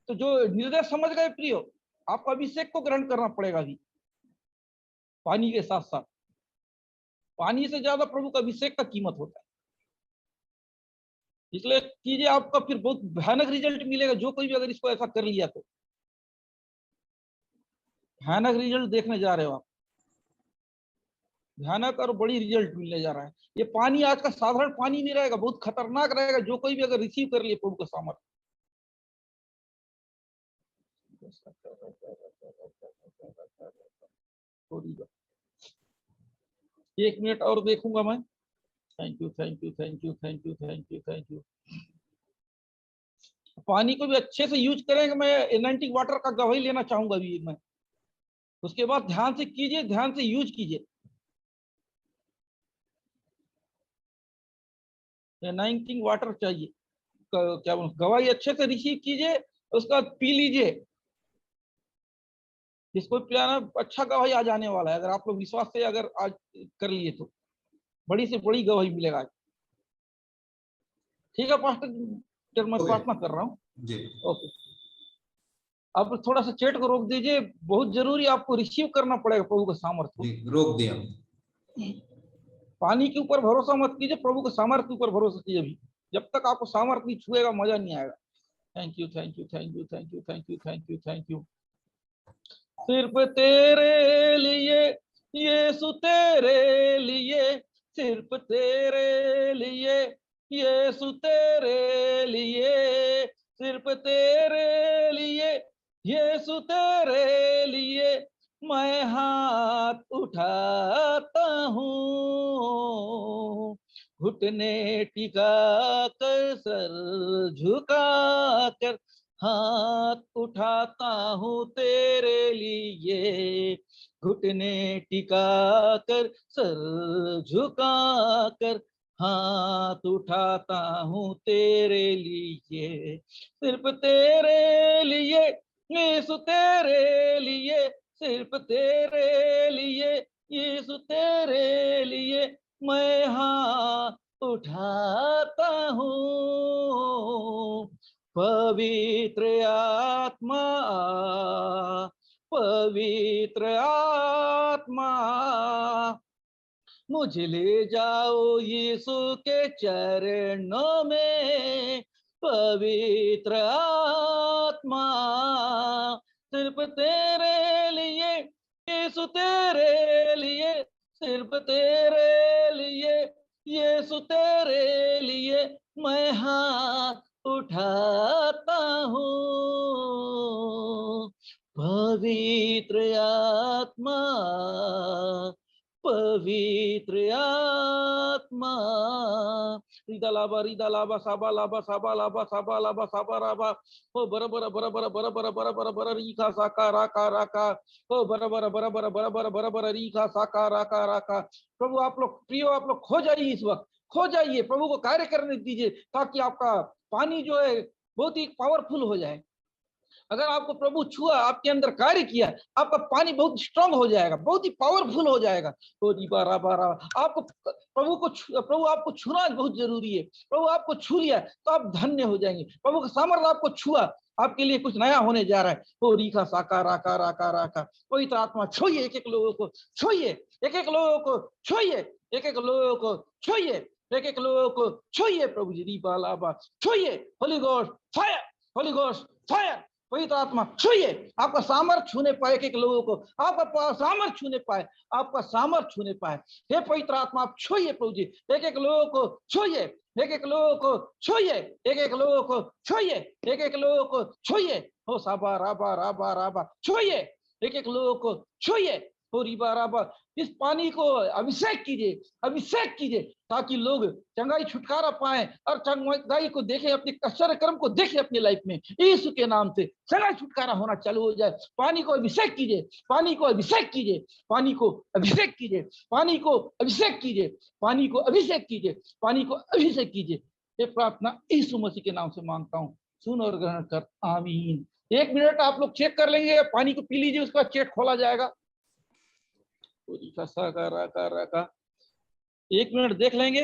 तो जो निर्देश समझ गए प्रियो, आपको अभिषेक को ग्रहण करना पड़ेगा अभी, पानी के साथ साथ। पानी से ज्यादा प्रभु का अभिषेक का कीमत होता है। इसलिए कीजिए, आपका फिर बहुत भयानक रिजल्ट मिलेगा। जो कोई भी अगर इसको ऐसा कर लिया तो भयानक रिजल्ट देखने जा रहे हो आप। भयानक और बड़ी रिजल्ट मिलने जा रहा है। ये पानी आज का साधारण पानी नहीं रहेगा, बहुत खतरनाक रहेगा। जो कोई भी अगर रिसीव कर लिए प्रभु का सामर्थ। एक मिनट और देखूंगा मैं। Thank you thank you thank you thank you thank you thank you. पानी को भी अच्छे से यूज करेंगे। मैं एनालिटिक वाटर का गवाही लेना चाहूंगा अभी मैं। उसके बाद ध्यान से कीजिए, ध्यान से यूज कीजिए। एनालिटिक वाटर चाहिए, क्या बोलूं, गवाही अच्छे से रिसीव कीजिए, उसका पी लीजिए। जिसको पिलाना, अच्छा गवाही आ जाने वाला है। अगर आप लोग विश्वास से अगर आज कर लिए तो बड़ी से बड़ी गवाही मिलेगा आज। ठीक है पास्टर, मैं प्रार्थना कर रहा हूँ। जी ओके, आप थोड़ा सा चैट को रोक दीजिए। बहुत जरूरी, आपको रिसीव करना पड़ेगा प्रभु का सामर्थ्य को। जी, रोक दिया। पानी के ऊपर भरोसा मत कीजिए, प्रभु के सामर्थ्य के ऊपर भरोसा कीजिए अभी। जब तक आपको सामर्थ्य नहीं छुएगा, मजा नहीं आएगा। Thank you thank you thank you thank you thank you thank you thank you. सिर्फ तेरे लिए, यीशु तेरे लिए, सिर्फ तेरे लिए, यीशु तेरे लिए, सिर्फ तेरे लिए, यीशु तेरे लिए मैं हाथ उठाता हूँ। घुटने टिका कर, सर झुका कर हाथ उठाता हूँ तेरे लिए। घुटने टिका कर, सर झुका कर हाथ उठाता हूँ तेरे लिए, सिर्फ तेरे लिए, यीशु तेरे लिए, सिर्फ तेरे लिए, यीशु तेरे लिए मैं हाथ उठाता हूँ। पवित्र आत्मा, पवित्र आत्मा, मुझे ले जाओ यीशु के चरणों में। पवित्र आत्मा, सिर्फ तेरे लिए, यीशु तेरे लिए, सिर्फ तेरे लिए, यीशु तेरे लिए मैं हाथ उठाता हूँ। पवित्र आत्मा, पवित्र आत्मा, रिदा लाबा साबा लाबा साबा लाबा साबा लाबा साबा राबा, ओ बरबर बरबर बरबर बरबर बर रीखा साका राका राका, ओ बरबर बरबर बरबर बरबर रीखा साका राका राका। प्रभु आप लोग प्रियो, आप लोग खो जाइए, इस वक्त खो जाइए, प्रभु को कार्य करने दीजिए, ताकि आपका पानी जो है बहुत ही पावरफुल हो जाए। अगर आपको प्रभु छुआ, आपके अंदर कार्य किया, आपका पानी बहुत स्ट्रांग हो जाएगा, बहुत ही पावरफुल हो जाएगा। तो आपको प्रभु आपको छूना बहुत जरूरी है। प्रभु आपको छू लिया तो आप धन्य हो जाएंगे। प्रभु का सामर्थ्य आपको छुआ, आपके लिए कुछ नया होने जा रहा है। तो रीखा साका राका राका राका, कोई तो आत्मा छुइए, एक एक लोगों को छुइए, एक एक लोगों को छुइए, एक एक लोगों को छुइए, एक एक लोगों को छुइए। प्रभु जी दीपा लाबा छुइए, holy ghost fire, holy ghost fire. पवित्र आत्मा छूइए, आपका सामर्थ छूने पाए, एक एक लोगों को आपका सामर्थ छूने पाए, आपका सामर्थ छूने पाए। हे पवित्र आत्मा आप छूइए प्रभु जी, एक एक लोगों को छूइए, एक एक लोगों को छूइए, एक एक लोगों को छूइए, एक एक लोगों को छूइए। हो साबा राबा राबा राबा छूइए, एक एक लोगों को छूइए। हो रिबा राबा, इस पानी को अभिषेक कीजिए, अभिषेक कीजिए, ताकि लोग चंगाई छुटकारा पाए और चंगाई को देखें, अपने आश्चर्य कर्म को देखें अपनी लाइफ में। यीशु के नाम से चंगाई छुटकारा होना चालू हो जाए। पानी को अभिषेक कीजिए, पानी को अभिषेक कीजिए, पानी को अभिषेक कीजिए, पानी को अभिषेक कीजिए, पानी को अभिषेक कीजिए, पानी को अभिषेक कीजिए। ये प्रार्थना यीशु मसीह के नाम से मांगता हूँ, सुन और ग्रहण कर, आमीन। 1 मिनट आप लोग चेक कर लेंगे, पानी को पी लीजिए, उसके बाद चेक खोला जाएगा। 1 मिनट देख लेंगे।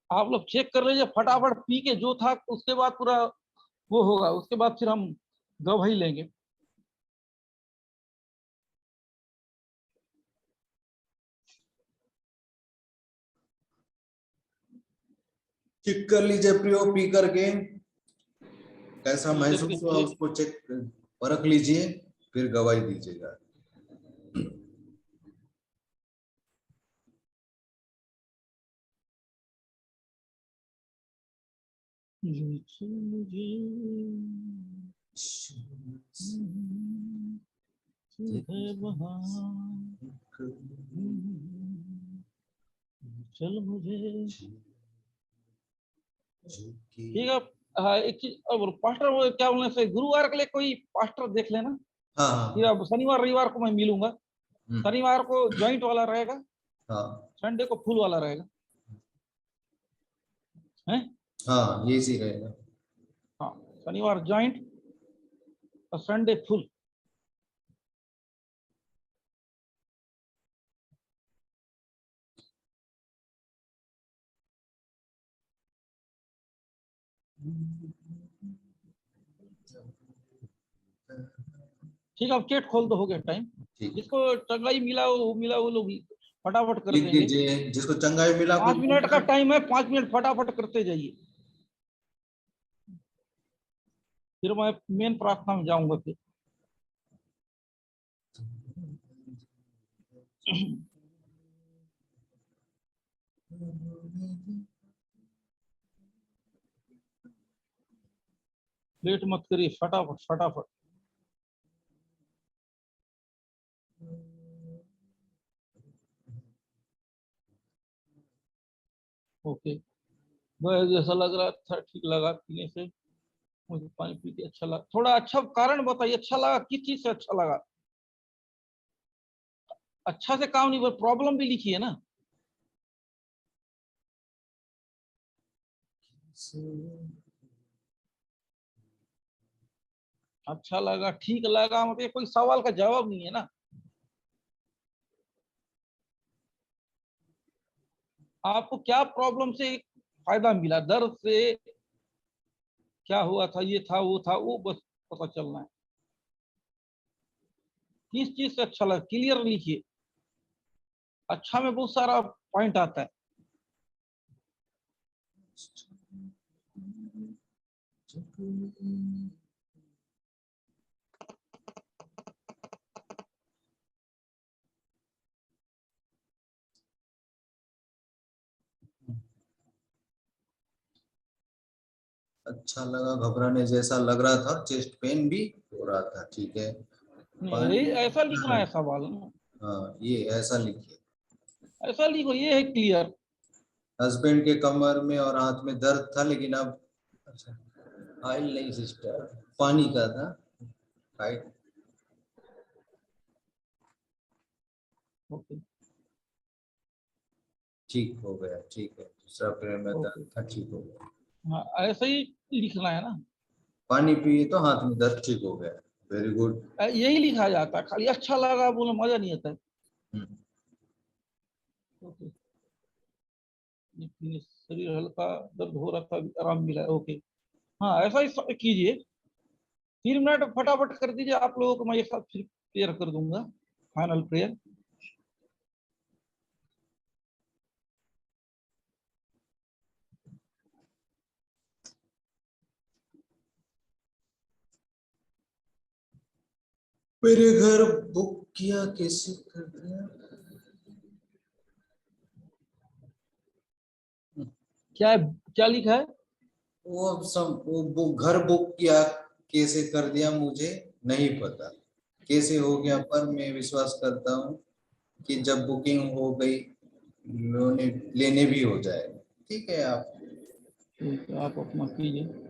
आप लोग चेक कर लीजिए फटाफट पी के, जो था उसके बाद पूरा वो होगा, उसके बाद फिर हम गवाही लेंगे। चेक कर लीजिए प्रियो, पी करके कैसा महसूस हुआ उसको चेक परख लीजिए, फिर गवाही दीजिएगा। चल मुझे ठीक है। हाँ, एक चीज और पास्टर, वो क्या बोलने से, गुरुवार के लिए कोई पास्टर देख लेना। हाँ, फिर अब शनिवार रविवार को मैं मिलूंगा। शनिवार को ज्वाइंट वाला रहेगा, हाँ, संडे को फुल वाला रहेगा, हैं? हाँ, ये सही रहेगा। हाँ, शनिवार ज्वाइंट और संडे फुल। ठीक है, अब चेट खोल दो, हो गया टाइम। जिसको चंगाई मिला वो लोग फटाफट कर देंगे। जिसको चंगाई मिला 5 मिनट का टाइम है, 5 मिनट फटाफट करते जाइए। फिर मैं मेन प्रार्थना में जाऊंगा फिर। लेट मत करिए, फटाफट फटाफट। ओके, बस जैसा लग रहा था ठीक लगा पीने से। मुझे पानी पी के अच्छा लगा। थोड़ा अच्छा कारण बताइए, अच्छा लगा किस चीज से अच्छा लगा? अच्छा से काम नहीं, प्रॉब्लम भी लिखिए ना। अच्छा लगा, ठीक लगा, मतलब कोई सवाल का जवाब नहीं है ना। आपको क्या प्रॉब्लम से फायदा मिला, दर्द से क्या हुआ था, ये था वो था, वो बस पता चलना है। किस चीज से अच्छा लगा क्लियर लिखिए। अच्छा में बहुत सारा पॉइंट आता है। अच्छा लगा, घबराने जैसा लग रहा था, चेस्ट पेन भी हो रहा था, ठीक है। नहीं, पानी, ऐसा लिखना हाँ है सवाल ना। हाँ, ये ऐसा लिखिए। ऐसा लिखो, ये है क्लियर। हस्बैंड के कमर में और हाथ में दर्द था, लेकिन अब अच्छा, ऑयल नहीं सिस्टर, पानी का था, राइट। ओके ठीक हो गया, ठीक है, दूसरा पैर में दर्द ओके। था, ठीक हो गया। हाँ, ऐसा ही लिखना है ना। पानी पिए तो हाथ में दर्द ठीक हो गया। Very good. यही लिखा जाता है, खाली अच्छा लगा बोले मजा नहीं आता है। ओके, शरीर हल्का, दर्द हो रहा था, अभी आराम मिला है। ओके, हाँ ऐसा ही कीजिए। 3 मिनट फटाफट कर दीजिए, आप लोगों को मैं एक साथ फिर प्रेयर कर दूंगा, फाइनल प्रेयर। मेरे घर बुक किया, कैसे कर दिया? क्या क्या लिखा है? वो घर बुक किया, कैसे कर दिया मुझे नहीं पता, कैसे हो गया, पर मैं विश्वास करता हूँ कि जब बुकिंग हो गई लेने लेने भी हो जाएगा। ठीक है आप, ठीक है, आप अपना कीजिए।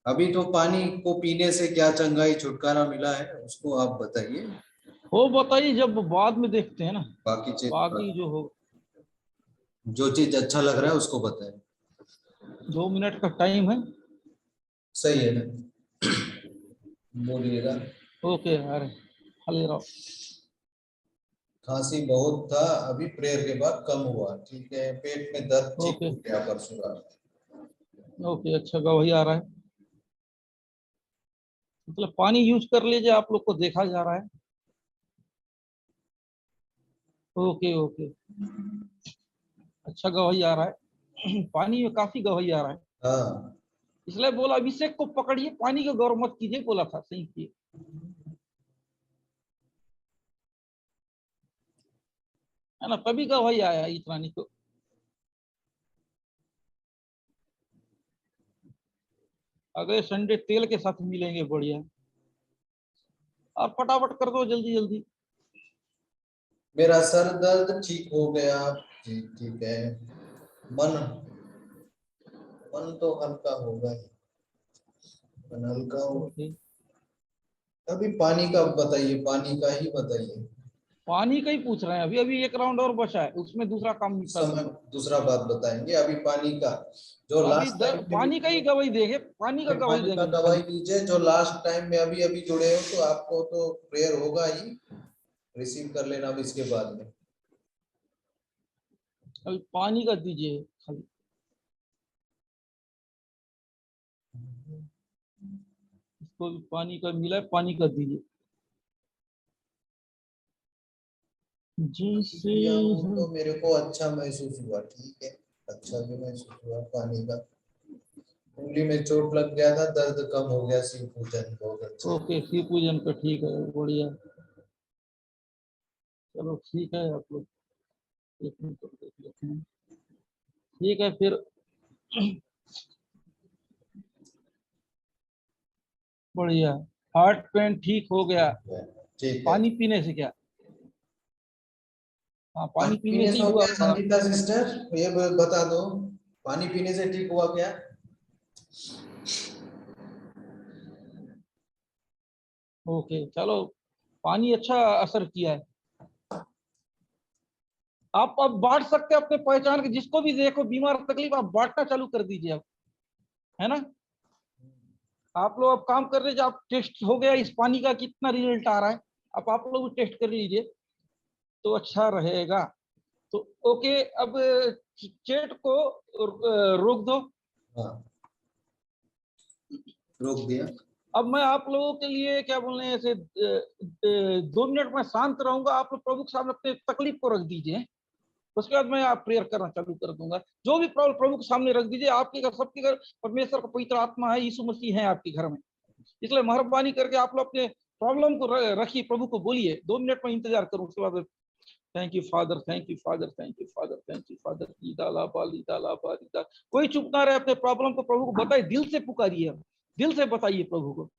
अभी तो पानी को पीने से क्या चंगाई छुटकारा मिला है उसको आप बताइए। वो बताइए, जब बाद में देखते हैं ना, बाकी चीज, बाकी जो हो। जो चीज अच्छा लग रहा है उसको बताएं। 2 मिनट का टाइम है। सही है ना, बोलिएगा। ओके, अरे खाली रहो। खांसी बहुत था, अभी प्रेयर के बाद कम हुआ, ठीक है, पेट में दर्द ठीक ओके हो गया परसों रात। ओके, अच्छा गवाही आ रहा है। मतलब पानी यूज कर लीजिए, आप लोग को देखा जा रहा है। ओके ओके, अच्छा गवाही आ रहा है। पानी में काफी गवाही आ रहा है। हाँ, इसलिए बोला अभिषेक को पकड़िए, पानी को गौर मत कीजिए, बोला था, सही किए। है ना, तभी गवाही आया, इतना नहीं तो। अगले संडे तेल के साथ मिलेंगे, बढ़िया। आप फटाफट कर दो जल्दी जल्दी। मेरा सर दर्द ठीक हो गया, ठीक ठीक है। मन मन तो हल्का होगा ही, मन हल्का हो। ओके, अभी पानी का बताइए, पानी का ही बताइए। पानी का ही पूछ रहे हैं, अभी अभी एक राउंड और बचा है, उसमें दूसरा काम उस निपटा समय दूंगा। दूसरा बात बताएंगे, अभी पानी का जो अभी लास्ट टाइम में भी पानी का ही गवाही देंगे, पानी का गवाही पानी का देंगे दवाई खाली। लीजिए, जो लास्ट टाइम में अभी अभी जुड़े हो तो आपको तो प्रेयर होगा ही, रिसीव कर लेना अब इसके बाद में। अभी पानी का दीजिए खाली। इसको भी पानी का मिला है, पानी का दीजिए। पानी जैसे पिया हूँ तो मेरे को अच्छा महसूस हुआ, ठीक है, अच्छा भी महसूस हुआ पानी का। उंगली में चोट लग गया था, दर्द कम हो गया, शिव पूजन बहुत अच्छा। ओके, शिव पूजन का ठीक है, बढ़िया। चलो ठीक है, आप लोग एक मिनट और देख लेते हैं। ठीक है फिर। बढ़िया। हार्ट पेन ठीक हो गया ठीक है। पानी पीने से क्या? हाँ, पानी पानी पीने पीने से से ही हो हुआ गया था। संगीता सिस्टर, ये बता दो, पानी पीने से ठीक हुआ क्या? ओके चलो, पानी अच्छा असर किया है। आप अब बांट सकते हैं अपने पहचान के, जिसको भी देखो बीमार तकलीफ, आप बांटना चालू कर दीजिए अब, है ना। आप लोग अब काम कर लीजिए, आप टेस्ट हो गया इस पानी का कितना रिजल्ट आ रहा है, अब आप लोग टेस्ट कर लीजिए तो अच्छा रहेगा। तो ओके, अब चैट को रोक दो। हाँ, रोक दिया। अब मैं आप लोगों के लिए क्या बोलने ऐसे 2 मिनट में शांत रहूंगा, आप लोग प्रभु के सामने अपने तकलीफ को रख दीजिए। उसके बाद मैं आप प्रेयर करना चालू कर दूंगा। जो भी प्रॉब्लम प्रभु के सामने रख दीजिए। आपके घर, सबके घर परमेश्वर का पवित्र आत्मा है, यीशु मसीह है आपके घर में। इसलिए मेहरबानी करके आप लोग अपने प्रॉब्लम को रखिए, प्रभु को बोलिए। 2 मिनट में इंतजार करूं, उसके बाद thank you father, thank you father, thank you father, thank you father. कोई चुप ना रहे, अपने प्रॉब्लम को प्रभु को बताइए, दिल से पुकारिए, दिल से बताइए प्रभु को।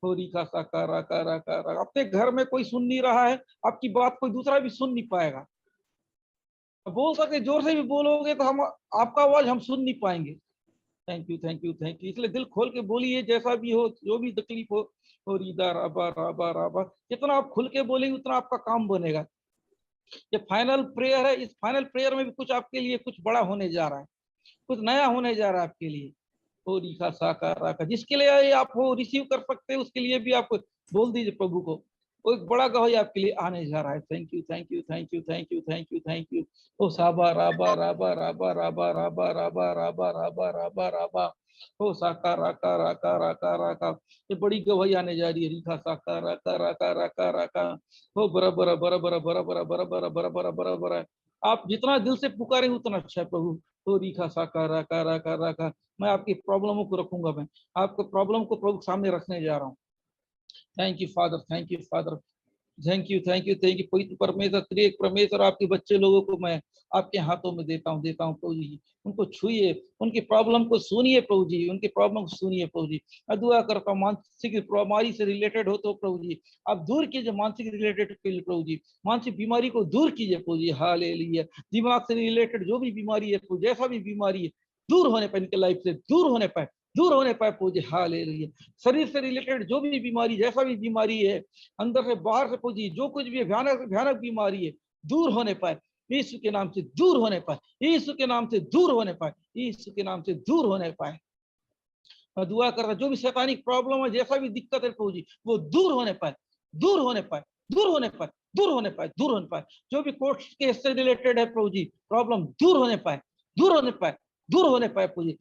होरी का साकारा कारा कारा। अपने घर में कोई सुन नहीं रहा है आपकी बात, कोई दूसरा भी सुन नहीं पाएगा। बोल सकते, जोर से भी बोलोगे तो हम आपका आवाज हम सुन नहीं पाएंगे। Thank you, thank you, thank you. इसलिए दिल खोल के बोलिए, जैसा भी हो, जो भी तकलीफ हो रीदा राबा राबा राबा। जितना आप खुल के बोलेंगे उतना आपका काम बनेगा। ये फाइनल प्रेयर है, इस फाइनल प्रेयर में भी कुछ आपके लिए कुछ बड़ा होने जा रहा है, कुछ नया होने जा रहा है आपके लिए। हो रिखा साकार राका, जिसके लिए ये आप वो रिसीव कर सकते हैं, उसके लिए भी आप बोल दीजिए प्रभु को। वो एक बड़ा गवाही आपके लिए आने जा रहा है। Thank you, thank you, thank you, thank you, thank you, thank you. ओ साबा राबा राबा राबा राबा राबा राबा राबा राबा राबा राबा। ओ साकार राका राका राका राका। ये बड़ी गवाही आने जा रही है। रिखा साकार राका राका राका राका। ओ बराबर बराबर बराबर बराबर बराबर बराबर। आप जितना दिल से पुकारे उतना अच्छा है प्रभु। ओ रिखा साकार राका राका राका। मैं आपकी प्रॉब्लमों को रखूंगा, मैं आपको प्रॉब्लम को प्रभु के सामने रखने जा रहा हूँ। Thank you father, thank you father, thank you, thank you, thank you. पवित्र परमेश्वर, त्रिएक परमेश्वर, आपके बच्चे लोगों को मैं आपके हाथों में देता हूँ प्रभु जी। उनको छुइए, उनकी प्रॉब्लम को सुनिए प्रभु जी, उनकी प्रॉब्लम को सुनिए प्रभु जी। मैं दुआ करता हूँ, मानसिक बीमारी से रिलेटेड हो तो प्रभु जी आप दूर कीजिए, मानसिक रिलेटेड प्रभु जी, मानसिक बीमारी को दूर कीजिए प्रभु जी। हालेलुया। दिमाग से रिलेटेड जो भी बीमारी है प्रभु, जैसा भी बीमारी है, दूर होने पाए, इनके लाइफ से दूर होने पाए, दूर होने पाए प्रभु जी। हालेलुया। शरीर से रिलेटेड जो भी बीमारी, जैसा भी बीमारी है, अंदर से बाहर से पूजी, जो कुछ भी भयानक भयानक बीमारी है, दूर होने पाए यीशु के नाम से, दूर होने पाए यीशु के नाम से, दूर होने पाए यीशु के नाम से, दूर होने पाए। मैं दुआ कर रहा, जो भी शैतानिक प्रॉब्लम है, जैसा भी दिक्कत है प्रभु जी, वो दूर होने पाए, दूर होने पाए, दूर होने पाए, दूर होने पाए, दूर होने पाए। जो भी कोर्ट केस से रिलेटेड है प्रभु जी, प्रॉब्लम दूर होने पाए, दूर होने पाए, दूर होने पाए प्रभु जी।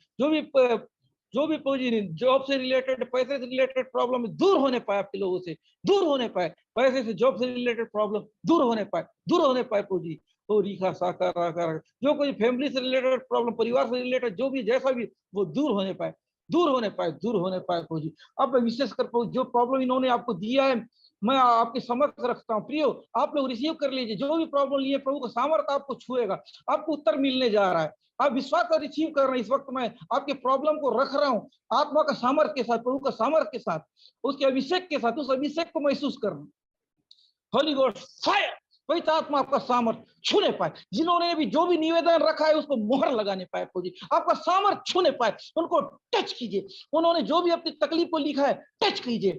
जो भी प्रभु जी जॉब से रिलेटेड, पैसे से रिलेटेड प्रॉब्लम दूर होने पाए, आपके लोगों से दूर होने पाए, पैसे से जॉब से रिलेटेड प्रॉब्लम दूर होने पाए, दूर होने पाए प्रभु जी। ओ रिखा साकार आकार, जो कोई फैमिली से रिलेटेड प्रॉब्लम, परिवार से रिलेटेड जो भी जैसा भी, वो दूर होने पाए, दूर होने पाए, दूर होने पाए प्रभु जी। अब विशेष कर जो प्रॉब्लम इन्होंने आपको दिया है, मैं आपके समक्ष रखता हूँ प्रियो, आप लोग रिसीव कर लीजिए। जो भी प्रॉब्लम लिए, प्रभु का सामर्थ्य आपको छुएगा, आपको उत्तर मिलने जा रहा है। आप विश्वास और रिसीव कर रहे हैं। इस वक्त मैं आपके प्रॉब्लम को रख रहा हूँ आत्मा का सामर्थ्य के साथ, प्रभु का सामर्थ्य के साथ, उसके अभिषेक के साथ, उस अभिषेक को महसूस कर रहा हूँ। होली गोस्ट फायर, पवित्र आत्मा आपका सामर्थ छूने पाए। जिन्होंने भी जो भी निवेदन रखा है उसको मोहर लगाने पाए प्रभु जी, आपका सामर्थ छूने पाए, उनको टच कीजिए। उन्होंने जो भी अपनी तकलीफ को लिखा है, टच कीजिए,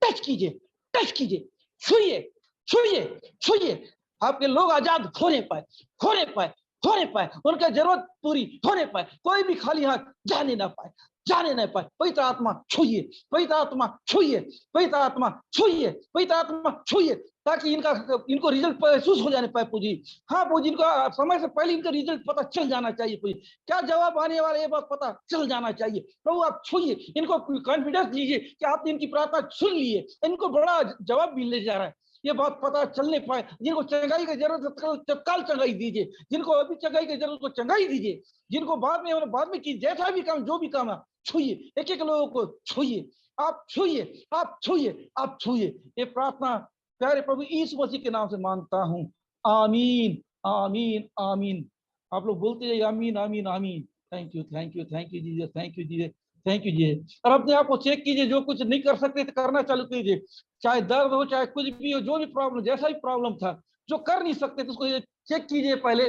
टच कीजिए, टच कीजिए, छुइए, छुइए, छुइए। आपके लोग आजाद होने पाए, होने पाए, होने पाए, उनका जरूरत पूरी होने पाए, कोई भी खाली हाथ जाने ना पाए, जाने ना पाए। पवित्र आत्मा छुइए, पवित्र आत्मा छुइए, पवित्र आत्मा छुइए, पवित्र आत्मा छुइए, ताकि इनको रिजल्ट महसूस हो जाने पाए पूजी। हाँ पूजी, इनको समय से पहले इनका रिजल्ट पता चल जाना चाहिए पूजी, क्या जवाब आने वाला है ये बात पता चल जाना चाहिए। प्रभु आप छुइए, इनको कॉन्फिडेंस दीजिए कि आपने इनकी प्रार्थना सुन ली है, इनको बड़ा जवाब मिलने जा रहा है। ये बात पता चल नहीं पाए। जिनको चंगाई की जरूरत है तत्काल चंगाई दीजिए, जिनको अभी चंगाई की जरूरत है चंगाई दीजिए, जिनको बाद में की जैसा भी काम जो भी काम है छूइए, एक एक लोगों को छूइए, आप छूइए, आप छूइए, आप छूइए। ये प्रार्थना प्यारे प्रभु यीशु मसीह के नाम से मांगता हूँ। आमीन, आमीन, आमीन। आप लोग बोलते जाइए आमीन, आमीन, आमीन। Thank you, thank you, thank you Jesus, thank you Jesus, thank you Jesus. और अपने आप को चेक कीजिए, जो कुछ नहीं कर सकते तो करना चालू कीजिए, चाहे दर्द हो, चाहे कुछ भी हो, जो भी प्रॉब्लम, जैसा भी प्रॉब्लम था, जो कर नहीं सकते तो उसको चेक कीजिए। पहले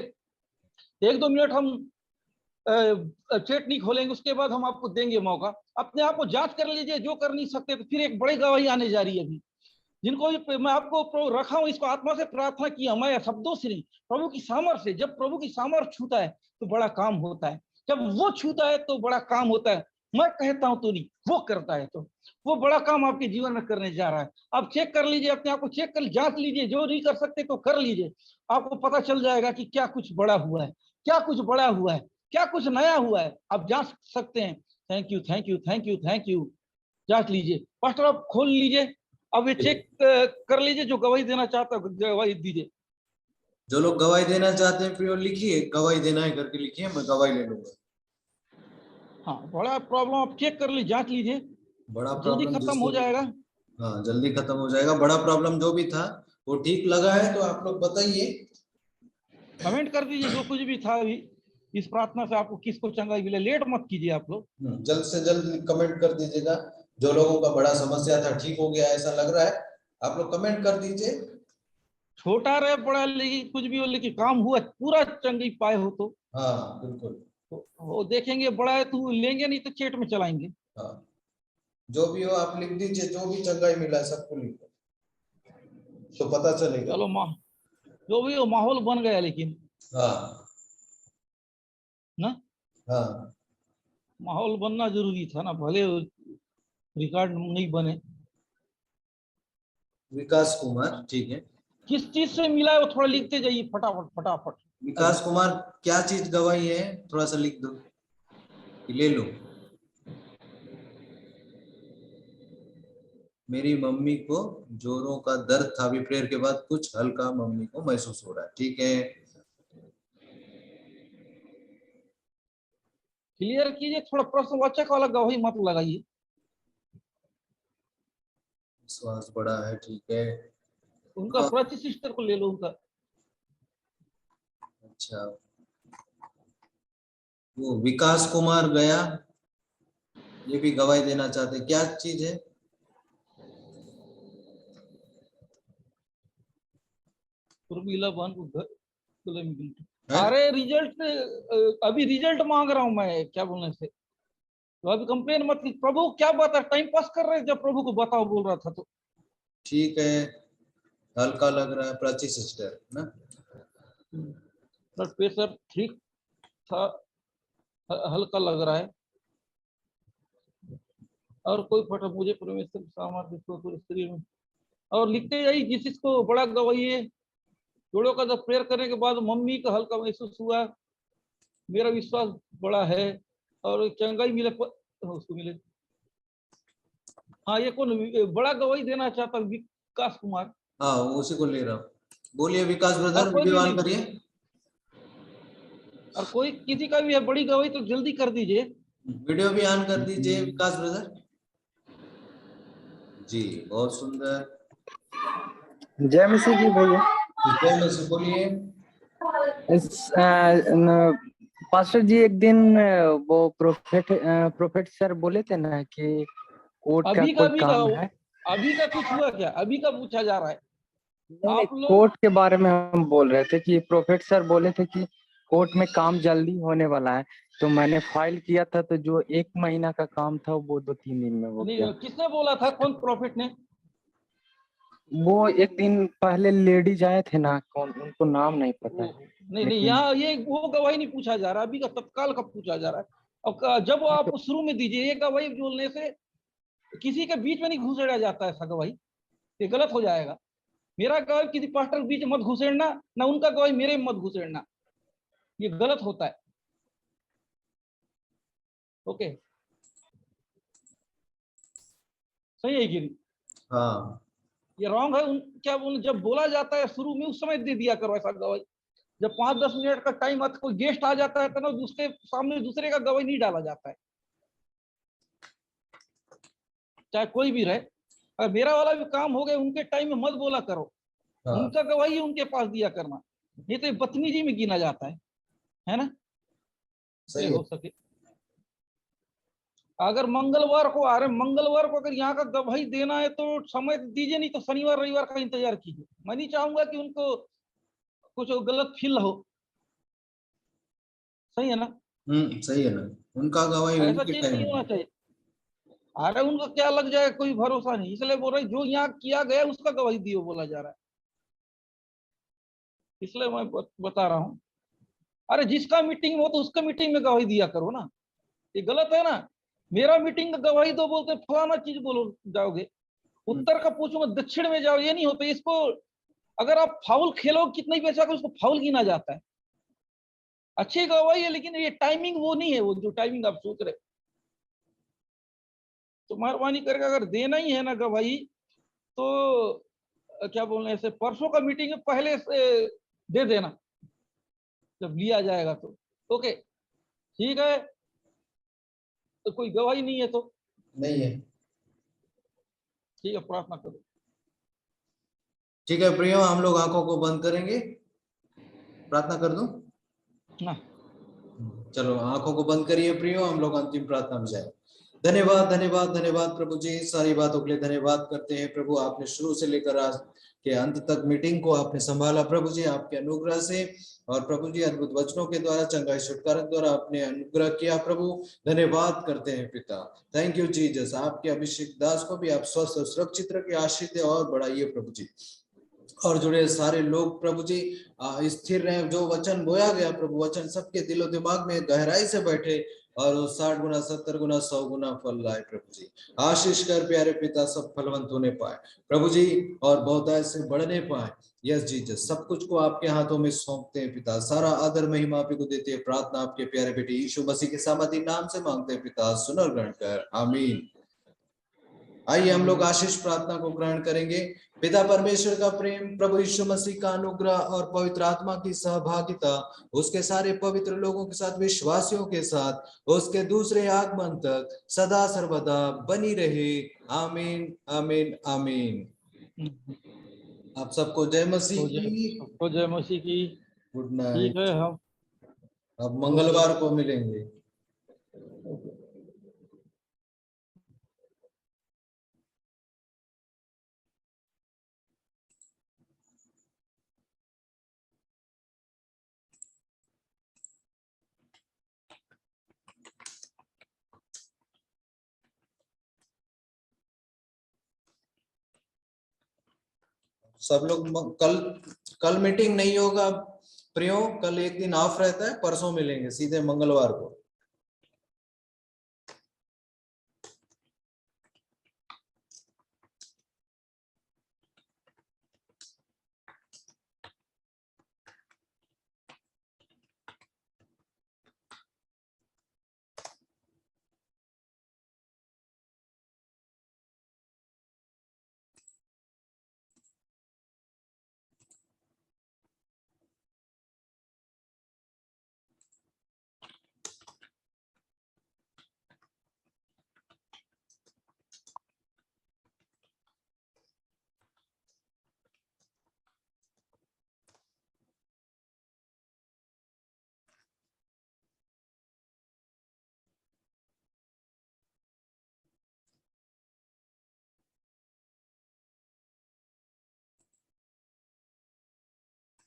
1-2 मिनट हम चेट नहीं खोलेंगे, उसके बाद हम आपको देंगे मौका। अपने आप को जांच कर लीजिए, जो कर नहीं सकते तो फिर एक बड़ी गवाही आने जा रही है अभी। जिनको भी मैं आपको रखा हूं, इसको आत्मा से प्रार्थना किया, मैं शब्दों से नहीं, प्रभु की सामर्थ्य से। जब प्रभु की सामर्थ्य छूता है तो बड़ा काम होता है, जब वो छूता है तो बड़ा काम होता है। मैं कहता हूं तो नहीं, वो करता है, तो वो बड़ा काम आपके जीवन में करने जा रहा है। आप चेक कर लीजिए, अपने आप को चेक कर जांच लीजिए, जो नहीं कर सकते तो कर लीजिए। आपको पता चल जाएगा कि क्या कुछ बड़ा हुआ है, क्या कुछ बड़ा हुआ है, क्या कुछ नया हुआ है। आप जांच सकते हैं। Thank you, thank you, thank you, thank you. जांच लीजिए पास्टर, आप खोल लीजिए, अब ये चेक कर लीजिए। जो गवाही देना चाहता है गवाही दीजिए। जो लोग गवाही देना चाहते हैं प्रियो लिखिए, गवाही देना है करके लिखिए, मैं गवाही ले लूंगा। हाँ, बड़ा प्रॉब्लम आप चेक कर लीजिए, जांच लीजिए, बड़ा जल्दी प्रॉब्लम खत्म जिसको, हो जाएगा। हाँ जल्दी खत्म हो जाएगा। बड़ा प्रॉब्लम जो भी था वो ठीक लगा है तो आप लोग बताइए, कमेंट कर दीजिए जो कुछ भी था अभी इस प्रार्थना से आपको किसको चंगाई मिले। लेट मत कीजिए आप लोग। जल्द से जल्द कमेंट कर दीजिएगा। जो लोगों का बड़ा समस्या था ठीक हो गया ऐसा लग रहा है, आप लोग कमेंट कर दीजिए। छोटा रहे बड़ा, लेकिन कुछ भी हो, लेकिन काम हुआ, पूरा चंगाई पाए हो हाँ बिल्कुल। तो वो देखेंगे। बड़ा है तो लेंगे, नहीं तो चेट में चलाएंगे। हाँ जो भी हो आप लिख दीजिए, जो भी चंगाई मिला है सबको लिखो तो पता चलेगा। चलो जो भी हो, माहौल बन गया लेकिन हाँ ना, हाँ। माहौल बनना जरूरी था ना, भले रिकॉर्ड नहीं बने। विकास कुमार, ठीक है। किस चीज से मिला है वो थोड़ा लिखते जाइए, फटाफट फटाफट। विकास कुमार क्या चीज गवाही है, थोड़ा सा लिख दो, ले लो। मेरी मम्मी को जोरों का दर्द था, अभी प्रेयर के बाद कुछ हल्का मम्मी को महसूस हो रहा है, ठीक है। क्लियर कीजिए, थोड़ा प्रश्नवाचक वाला गवाही मत लगाइए। विश्वास बड़ा है, ठीक है। उनका हाँ, प्रति सिस्टर को ले लो उनका। अच्छा वो विकास कुमार गया, ये भी गवाही देना चाहते, क्या चीज है? उर्मिला बहन को घर गले में गिल्टी। है? अरे रिजल्ट, अभी रिजल्ट मांग रहा हूं मैं, क्या बोलने से। तो अभी कंप्लेन मत की। प्रभु क्या बात है, टाइम पास कर रहे हैं, जब प्रभु को बताओ बोल रहा था तो। ठीक है, हल्का लग रहा है, प्राची सिस्टर ना। ब्लड प्रेशर ठीक था, हल्का लग रहा है। और कोई फटा मुझे परमेश्वर की सामर्थ्य को पूरे शरीर में। और लिखते जाइए जिस इसको बड़ा गवाही है। जोड़ों का जब प्रेयर करने के बाद मम्मी का हल्का महसूस हुआ, मेरा विश्वास बड़ा है और चंगाई मिले उसको मिले। हाँ, ये कौन बड़ा गवाही देना चाहता, विकास कुमार। हाँ उसी को ले रहा हूँ, बोलिए विकास और ब्रदर, कोई वीडियो भी ऑन नहीं, करिए। और कोई किसी का भी है बड़ी गवाही तो जल्दी कर दीजिए। वीडियो भी ऑन कर दीजिए विकास ब्रदर जी, बहुत सुंदर। जय मसीह की भैया। जय मसीह, बोलिए। पास्टर जी एक दिन वो प्रोफेट सर बोले थे ना कि कोर्ट का कोई काम है। अभी का कुछ हुआ क्या, अभी का पूछा जा रहा है नहीं, आप लोग। कोर्ट के बारे में हम बोल रहे थे कि प्रोफेट सर बोले थे कि कोर्ट में काम जल्दी होने वाला है। तो मैंने फाइल किया था, तो जो 1 महीना का काम था वो 2-3 दिन में हो गया। नहीं, किसने बोला था, कौन प्रॉफिट ने? वो एक दिन पहले लेडीज आए थे ना, कौन, उनको नाम नहीं पता है नहीं नहीं, लेकिन। यहाँ ये वो गवाही नहीं पूछा जा रहा, अभी का तत्काल का पूछा जा रहा है। और जब आप शुरू में दीजिए, ये गवाही बोलने से किसी के बीच में नहीं घुसेड़ा जाता है ऐसा गवाही, ये गलत हो जाएगा। मेरा गवाही किसी पास्टर के बीच में मत घुसेड़ना, ना उनका गवाही मेरे में मत घुसेड़ना, ये गलत होता है। ओके, सही है कि नहीं? हाँ ये रॉन्ग है। क्या जब बोला जाता है शुरू में उस समय दे दिया करो ऐसा गवाही। जब 5-10 मिनट का टाइम आता, कोई गेस्ट आ जाता है तो ना उसके सामने दूसरे का गवाही नहीं डाला जाता है, चाहे कोई भी रहे। अगर मेरा वाला भी काम हो गया उनके टाइम में मत बोला करो, हाँ उनका गवाही उनके पास दिया करना, नहीं तो ये बदतमीजी में गिना जाता है ना। सही ये है। हो सके अगर मंगलवार को आ रहे, मंगलवार को अगर यहाँ का गवाही देना है तो समय दीजिए, नहीं तो शनिवार रविवार का इंतजार कीजिए। मैं नहीं चाहूंगा कि उनको कुछ गलत फील हो। सही है ना? सही है ना, उनका गवाही ऐसा उनके चीज टाइम नहीं में। होना चाहिए। अरे उनका क्या लग जाए कोई भरोसा नहीं, इसलिए बोल रहे जो यहाँ किया गया उसका गवाही दियो बोला जा रहा है, इसलिए मैं बता रहा हूँ। अरे जिसका मीटिंग हो तो उसका मीटिंग में गवाही दिया करो ना, ये गलत है ना। मेरा मीटिंग का गवाही दो बोलते फलाना चीज बोलो जाओगे, उत्तर का पूछूंगा दक्षिण में जाओ, ये नहीं होता इसको। अगर आप फाउल खेलो कितना ही पैसा का उसको फाउल गिना जाता है। अच्छी गवाही है लेकिन ये टाइमिंग वो नहीं है, वो जो टाइमिंग आप सोच रहे। तो मेहरबानी करके अगर देना ही है ना गवाही तो क्या बोलने से परसों का मीटिंग है पहले से दे देना जब लिया जाएगा तो। ओके ठीक है, तो कोई गवाही नहीं है तो नहीं है। ठीक है, प्रार्थना करो। ठीक है प्रियो, हम लोग आंखों को बंद करेंगे, प्रार्थना कर दूं? ना चलो आंखों को बंद करिए प्रियो, हम लोग अंतिम प्रार्थना में जाए। धन्यवाद धन्यवाद धन्यवाद प्रभु जी, सारी बातों के लिए धन्यवाद करते हैं प्रभु। आपने शुरू से लेकर आज के अंत तक मीटिंग को आपने संभाला प्रभु जी, आपके अनुग्रह से। और प्रभु जी अद्भुत वचनों के द्वारा, चंगाई छुटकारा द्वारा आपने अनुग्रह किया प्रभु। धन्यवाद करते हैं पिता। Thank you Jesus. आपके अभिषेक दास को भी आप स्वस्थ और सुरक्षित रखिए, आशीष दे और बढ़ाइए प्रभु जी। और जुड़े सारे लोग प्रभु जी स्थिर रहे, जो वचन बोया गया प्रभु, वचन सबके दिलो दिमाग में गहराई से बैठे और 60 गुना 70 गुना 100 गुना फल लाए प्रभु जी। आशीष कर प्यारे पिता, सब फलवंत होने पाए प्रभु जी और बहुतायत से बढ़ने पाए। यस जीसस, सब कुछ को आपके हाथों में सौंपते हैं पिता। सारा आदर महिमा आपको को देते हैं। प्रार्थना आपके प्यारे बेटे यीशु मसीह के सामर्थी नाम से मांगते हैं पिता, सुन और ग्रहण कर, आमीन। आइए हम लोग आशीष प्रार्थना को ग्रहण करेंगे। पिता परमेश्वर का प्रेम, प्रभु यीशु मसीह का अनुग्रह और पवित्र आत्मा की सहभागिता उसके सारे पवित्र लोगों के साथ, विश्वासियों के साथ उसके दूसरे आगमन तक सदा सर्वदा बनी रहे। आमीन आमीन आमीन। आप सबको जय मसीह की। सबको जय मसीह की। गुड ठीक है, नाइट। हम अब मंगलवार को मिलेंगे। सब लोग कल मीटिंग नहीं होगा प्रियो, कल एक दिन ऑफ रहता है, परसों मिलेंगे सीधे मंगलवार को।